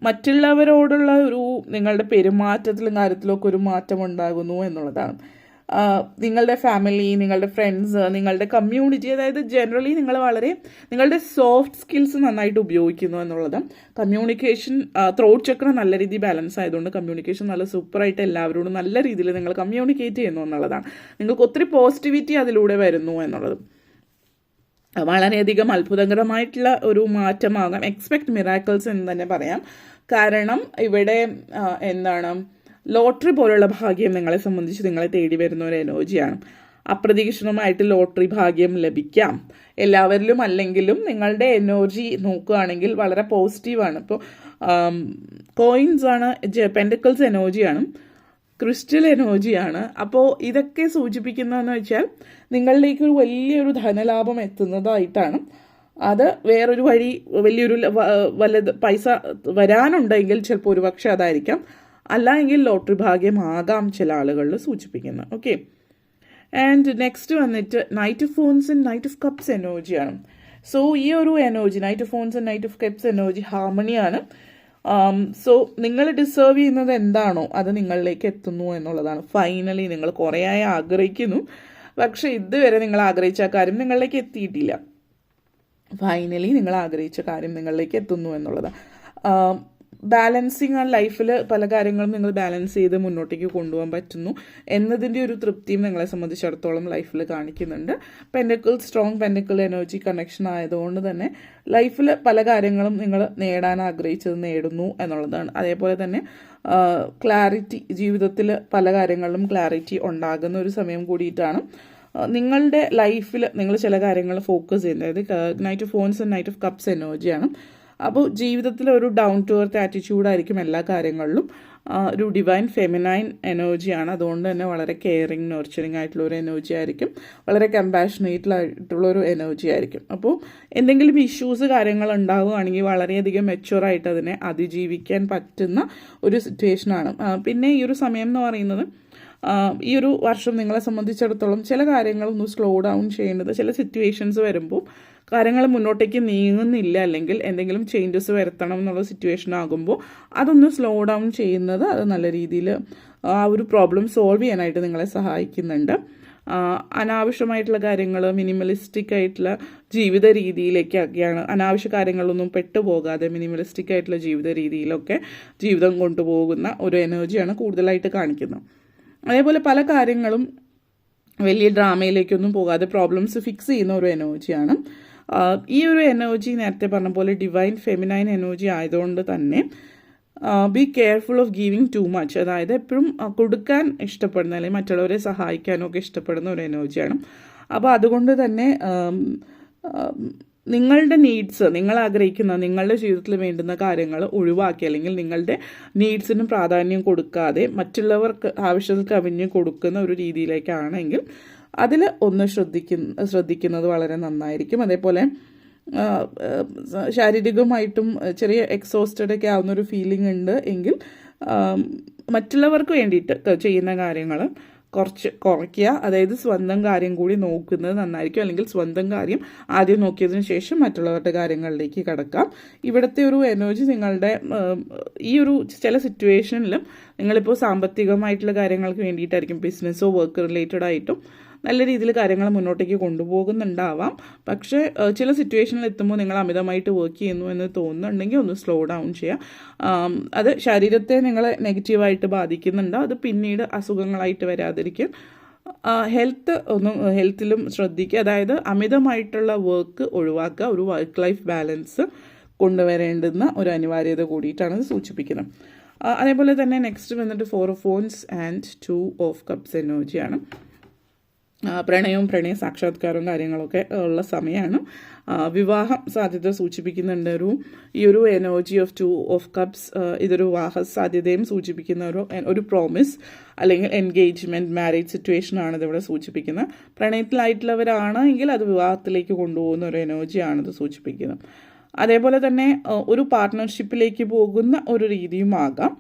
മറ്റുള്ളവരോടുള്ള ഒരു നിങ്ങളുടെ പെരുമാറ്റത്തിലും കാര്യത്തിലൊക്കെ ഒരു മാറ്റം ഉണ്ടാകുന്നു എന്നുള്ളതാണ്. നിങ്ങളുടെ ഫാമിലി, നിങ്ങളുടെ ഫ്രണ്ട്സ്, നിങ്ങളുടെ കമ്മ്യൂണിറ്റി, അതായത് ജനറലി നിങ്ങളുടെ സോഫ്റ്റ് സ്കിൽസ് നന്നായിട്ട് ഉപയോഗിക്കുന്നു എന്നുള്ളത്. കമ്മ്യൂണിക്കേഷൻ, ത്രോട്ട് ചക്രം നല്ല രീതിയിൽ ബാലൻസ് ആയതുകൊണ്ട് കമ്മ്യൂണിക്കേഷൻ നല്ല സൂപ്പറായിട്ട് എല്ലാവരോടും നല്ല രീതിയിൽ നിങ്ങൾ കമ്മ്യൂണിക്കേറ്റ് ചെയ്യുന്നു എന്നുള്ളതാണ്. നിങ്ങൾക്ക് ഒത്തിരി പോസിറ്റിവിറ്റി അതിലൂടെ വരുന്നു എന്നുള്ളത് വളരെയധികം അത്ഭുതകരമായിട്ടുള്ള ഒരു മാറ്റമാകാം. എക്സ്പെക്ട് മിറാക്കിൾസ് എന്ന് തന്നെ പറയാം. കാരണം ഇവിടെ എന്താണ്, ലോട്ടറി പോലുള്ള ഭാഗ്യം നിങ്ങളെ സംബന്ധിച്ച് നിങ്ങളെ തേടി വരുന്ന ഒരു എനർജിയാണ്. അപ്രതീക്ഷിതമായിട്ട് ലോട്ടറി ഭാഗ്യം ലഭിക്കാം. എല്ലാവരിലും അല്ലെങ്കിലും നിങ്ങളുടെ എനർജി നോക്കുകയാണെങ്കിൽ വളരെ പോസിറ്റീവാണ്. ഇപ്പോൾ കോയിൻസ് ആണ്, പെൻഡക്കിൾസ് എനർജിയാണ്, ക്രിസ്റ്റൽ എനർജിയാണ്. അപ്പോൾ ഇതൊക്കെ സൂചിപ്പിക്കുന്നതെന്ന് വെച്ചാൽ നിങ്ങളിലേക്ക് ഒരു വലിയൊരു ധനലാഭം എത്തുന്നതായിട്ടാണ്. അത് വേറൊരു വഴി, വലിയൊരു വല്ലത് പൈസ വരാനുണ്ടെങ്കിൽ ചിലപ്പോൾ ഒരു പക്ഷേ അതായിരിക്കാം, അല്ല എങ്കിൽ ലോട്ടറി ഭാഗ്യമാകാം ചില ആളുകളിൽ സൂചിപ്പിക്കുന്നത്. ഓക്കെ, ആൻഡ് നെക്സ്റ്റ് വന്നിട്ട് നൈറ്റ് ഓഫ് ഫോൺസ് ആൻഡ് നൈറ്റ് ഓഫ് കപ്സ് എനർജിയാണ്. സോ ഈ ഒരു എനർജി, നൈറ്റ് ഓഫ് ഫോൺസ് and knight of cups energy ഹാർമണിയാണ്. സോ നിങ്ങൾ ഡിസേർവ് ചെയ്യുന്നത് എന്താണോ അത് നിങ്ങളിലേക്ക് എത്തുന്നു എന്നുള്ളതാണ്. ഫൈനലി നിങ്ങൾ കുറേയായി ആഗ്രഹിക്കുന്നു, പക്ഷെ ഇതുവരെ നിങ്ങൾ ആഗ്രഹിച്ച കാര്യം നിങ്ങളിലേക്ക് എത്തിയിട്ടില്ല. ഫൈനലി നിങ്ങൾ ആഗ്രഹിച്ച കാര്യം നിങ്ങളിലേക്ക് എത്തുന്നു എന്നുള്ളതാണ്. ബാലൻസിങ് ആ ലൈഫിൽ പല കാര്യങ്ങളും നിങ്ങൾ ബാലൻസ് ചെയ്ത് മുന്നോട്ടേക്ക് കൊണ്ടുപോകാൻ പറ്റുന്നു എന്നതിൻ്റെ ഒരു തൃപ്തിയും നിങ്ങളെ സംബന്ധിച്ചിടത്തോളം ലൈഫിൽ കാണിക്കുന്നുണ്ട്. Pentacle strong pentacle energy connection ആയതുകൊണ്ട് തന്നെ ലൈഫിൽ പല കാര്യങ്ങളും നിങ്ങൾ നേടാൻ ആഗ്രഹിച്ചത് നേടുന്നു എന്നുള്ളതാണ്. അതേപോലെ തന്നെ ക്ലാരിറ്റി, ജീവിതത്തിൽ പല കാര്യങ്ങളിലും ക്ലാരിറ്റി ഉണ്ടാകുന്ന ഒരു സമയം കൂടിയിട്ടാണ്. നിങ്ങളുടെ ലൈഫിൽ നിങ്ങൾ ചില കാര്യങ്ങൾ ഫോക്കസ് ചെയ്യുന്നത്, അതായത് നൈറ്റ് ഓഫ് ഫോൺസ് ആൻഡ് നൈറ്റ് ഓഫ് കപ്സ് എനർജിയാണ്. അപ്പോൾ ജീവിതത്തിൽ ഒരു ഡൗൺ ടു എർത്ത് ആറ്റിറ്റ്യൂഡായിരിക്കും എല്ലാ കാര്യങ്ങളിലും. ഒരു ഡിവൈൻ ഫെമിനൈൻ എനർജിയാണ്. അതുകൊണ്ട് തന്നെ വളരെ കെയറിങ്, നർച്ചറിങ് ആയിട്ടുള്ള ഒരു എനർജി ആയിരിക്കും. വളരെ കമ്പാഷനേറ്റ് ആയിട്ടുള്ള ഒരു എനർജി ആയിരിക്കും. അപ്പോൾ എന്തെങ്കിലും ഇഷ്യൂസ് കാര്യങ്ങൾ ഉണ്ടാവുകയാണെങ്കിൽ വളരെയധികം മെച്യൂറായിട്ട് അതിനെ അതിജീവിക്കാൻ പറ്റുന്ന ഒരു സിറ്റുവേഷനാണ്. പിന്നെ ഈ ഒരു സമയം എന്ന് പറയുന്നത്, ഈ ഒരു വർഷം നിങ്ങളെ സംബന്ധിച്ചിടത്തോളം ചില കാര്യങ്ങളൊന്ന് സ്ലോ ഡൗൺ ചെയ്യേണ്ടത്, ചില സിറ്റുവേഷൻസ് വരുമ്പോൾ കാര്യങ്ങൾ മുന്നോട്ടേക്ക് നീങ്ങുന്നില്ല, അല്ലെങ്കിൽ എന്തെങ്കിലും ചേഞ്ചസ് വരുത്തണം എന്നുള്ള സിറ്റുവേഷൻ ആകുമ്പോൾ അതൊന്ന് സ്ലോ ഡൗൺ ചെയ്യുന്നത് അത് നല്ല രീതിയിൽ ആ ഒരു പ്രോബ്ലം സോൾവ് ചെയ്യാനായിട്ട് നിങ്ങളെ സഹായിക്കുന്നുണ്ട്. അനാവശ്യമായിട്ടുള്ള കാര്യങ്ങൾ, മിനിമലിസ്റ്റിക് ആയിട്ടുള്ള ജീവിത രീതിയിലേക്കൊക്കെയാണ്, അനാവശ്യ കാര്യങ്ങളൊന്നും പെട്ടുപോകാതെ മിനിമലിസ്റ്റിക് ആയിട്ടുള്ള ജീവിത രീതിയിലൊക്കെ ജീവിതം കൊണ്ടുപോകുന്ന ഒരു എനർജിയാണ് കൂടുതലായിട്ട് കാണിക്കുന്നത്. അതേപോലെ പല കാര്യങ്ങളും വലിയ ഡ്രാമയിലേക്കൊന്നും പോകാതെ പ്രോബ്ലംസ് ഫിക്സ് ചെയ്യുന്ന ഒരു എനർജിയാണ്. ഈ ഒരു എനർജി നേരത്തെ പറഞ്ഞ പോലെ ഡിവൈൻ ഫെമിനൈൻ എനർജി ആയതുകൊണ്ട് തന്നെ be careful of giving too much, അതായത് എപ്പോഴും കൊടുക്കാൻ ഇഷ്ടപ്പെടുന്ന അല്ലെങ്കിൽ മറ്റുള്ളവരെ സഹായിക്കാനും ഒക്കെ ഇഷ്ടപ്പെടുന്ന ഒരു എനർജിയാണ്. അപ്പോൾ അതുകൊണ്ട് തന്നെ നിങ്ങളുടെ നീഡ്സ്, നിങ്ങൾ ആഗ്രഹിക്കുന്ന നിങ്ങളുടെ ജീവിതത്തിൽ വേണ്ടുന്ന കാര്യങ്ങൾ ഒഴിവാക്കി, അല്ലെങ്കിൽ നിങ്ങളുടെ നീഡ്സിന് പ്രാധാന്യം കൊടുക്കാതെ മറ്റുള്ളവർക്ക് ആവശ്യത്തിൽ കവിഞ്ഞ് കൊടുക്കുന്ന ഒരു രീതിയിലേക്കാണെങ്കിൽ അതിൽ ഒന്ന് ശ്രദ്ധിക്കുന്നത് വളരെ നന്നായിരിക്കും. അതേപോലെ ശാരീരികമായിട്ടും ചെറിയ എക്സോസ്റ്റഡ് ഒക്കെ ആവുന്നൊരു ഫീലിംഗ് ഉണ്ട് എങ്കിൽ മറ്റുള്ളവർക്ക് വേണ്ടിയിട്ട് ചെയ്യുന്ന കാര്യങ്ങൾ കുറച്ച് കുറയ്ക്കുക. അതായത് സ്വന്തം കാര്യം കൂടി നോക്കുന്നത് നന്നായിരിക്കും, അല്ലെങ്കിൽ സ്വന്തം കാര്യം ആദ്യം നോക്കിയതിന് ശേഷം മറ്റുള്ളവരുടെ കാര്യങ്ങളിലേക്ക് കടക്കാം. ഇവിടുത്തെ ഒരു എനർജി നിങ്ങളുടെ ഈ ഒരു ചില സിറ്റുവേഷനിലും നിങ്ങളിപ്പോൾ സാമ്പത്തികമായിട്ടുള്ള കാര്യങ്ങൾക്ക് വേണ്ടിയിട്ടായിരിക്കും, ബിസിനസ്സോ വർക്ക് റിലേറ്റഡ് ആയിട്ടും നല്ല രീതിയിൽ കാര്യങ്ങൾ മുന്നോട്ടേക്ക് കൊണ്ടുപോകുന്നുണ്ടാവാം. പക്ഷേ ചില സിറ്റുവേഷനിൽ എത്തുമ്പോൾ നിങ്ങൾ അമിതമായിട്ട് വർക്ക് ചെയ്യുന്നു എന്ന് തോന്നുന്നുണ്ടെങ്കിൽ ഒന്ന് സ്ലോ ഡൗൺ ചെയ്യുക. അത് ശരീരത്തെ നിങ്ങളെ നെഗറ്റീവായിട്ട് ബാധിക്കുന്നുണ്ടോ, അത് പിന്നീട് അസുഖങ്ങളായിട്ട് വരാതിരിക്കും. ഹെൽത്തിലും ശ്രദ്ധിക്കുക. അതായത് അമിതമായിട്ടുള്ള വർക്ക് ഒഴിവാക്കുക. ഒരു വർക്ക് ലൈഫ് ബാലൻസ് കൊണ്ടുവരേണ്ടുന്ന ഒരു അനിവാര്യത കൂടിയിട്ടാണ് ഇത് സൂചിപ്പിക്കുന്നത്. അതേപോലെ തന്നെ നെക്സ്റ്റ് വന്നിട്ട് 4 ഓഫ് ഫോൺസ് ആൻഡ് 2 ഓഫ് കപ്സ് എനർജിയാണ്. പ്രണയവും പ്രണയ സാക്ഷാത്കാരവും കാര്യങ്ങളൊക്കെ ഉള്ള സമയമാണ്. വിവാഹം സാധ്യത സൂചിപ്പിക്കുന്നുണ്ട്. ഈ ഒരു എനർജി ഓഫ് 2 ഓഫ് കപ്സ് ഇതൊരു വിവാഹ സാധ്യതയും സൂചിപ്പിക്കുന്ന ഒരു പ്രോമിസ് അല്ലെങ്കിൽ എൻഗേജ്മെൻറ്റ്, മാരേജ് സിറ്റുവേഷനാണ് ഇതിവിടെ സൂചിപ്പിക്കുന്നത്. പ്രണയത്തിലായിട്ടുള്ളവരാണ് എങ്കിൽ അത് വിവാഹത്തിലേക്ക് കൊണ്ടുപോകുന്ന ഒരു എനർജിയാണിത് സൂചിപ്പിക്കുന്നത്. അതേപോലെ തന്നെ ഒരു പാർട്ട്ണർഷിപ്പിലേക്ക് പോകുന്ന ഒരു രീതിയും ആകാം.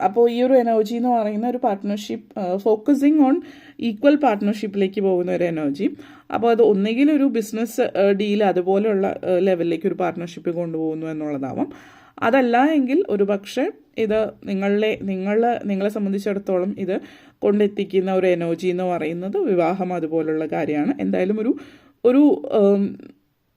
അപ്പോൾ ഈ ഒരു എനർജി എന്ന് പറയുന്ന ഒരു പാർട്ട്ണർഷിപ്പ്, ഫോക്കസിങ് ഓൺ ഈക്വൽ പാർട്ട്ണർഷിപ്പിലേക്ക് പോകുന്ന ഒരു എനർജി. അപ്പോൾ അത് ഒന്നുകിൽ ഒരു ബിസിനസ് ഡീൽ അതുപോലെയുള്ള ലെവലിലേക്ക് ഒരു പാർട്ട്ണർഷിപ്പ് കൊണ്ടുപോകുന്നു എന്നുള്ളതാവാം. അതല്ല എങ്കിൽ ഒരു പക്ഷേ ഇത് നിങ്ങളെ സംബന്ധിച്ചിടത്തോളം ഇത് കൊണ്ടെത്തിക്കുന്ന ഒരു എനർജി എന്ന് പറയുന്നത് വിവാഹം അതുപോലുള്ള കാര്യമാണ്. എന്തായാലും ഒരു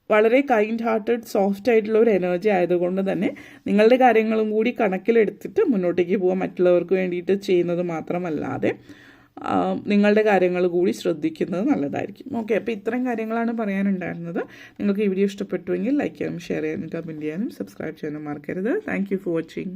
വളരെ കൈൻഡ് ഹാർട്ടഡ്, സോഫ്റ്റ് ആയിട്ടുള്ള ഒരു എനർജി ആയതുകൊണ്ട് തന്നെ നിങ്ങളുടെ കാര്യങ്ങളും കൂടി കണക്കിലെടുത്തിട്ട് മുന്നോട്ടേക്ക് പോകാൻ, മറ്റുള്ളവർക്ക് വേണ്ടിയിട്ട് ചെയ്യുന്നത് മാത്രമല്ലാതെ നിങ്ങളുടെ കാര്യങ്ങൾ കൂടി ശ്രദ്ധിക്കുന്നത് നല്ലതായിരിക്കും. ഓക്കെ, അപ്പോൾ ഇത്രയും കാര്യങ്ങളാണ് പറയാനുണ്ടായിരുന്നത്. നിങ്ങൾക്ക് ഈ വീഡിയോ ഇഷ്ടപ്പെട്ടുവെങ്കിൽ ലൈക്ക് ചെയ്യാനും ഷെയർ ചെയ്യാനും കമൻറ്റ് ചെയ്യാനും സബ്സ്ക്രൈബ് ചെയ്യാനും മറക്കരുത്. Thank you for watching.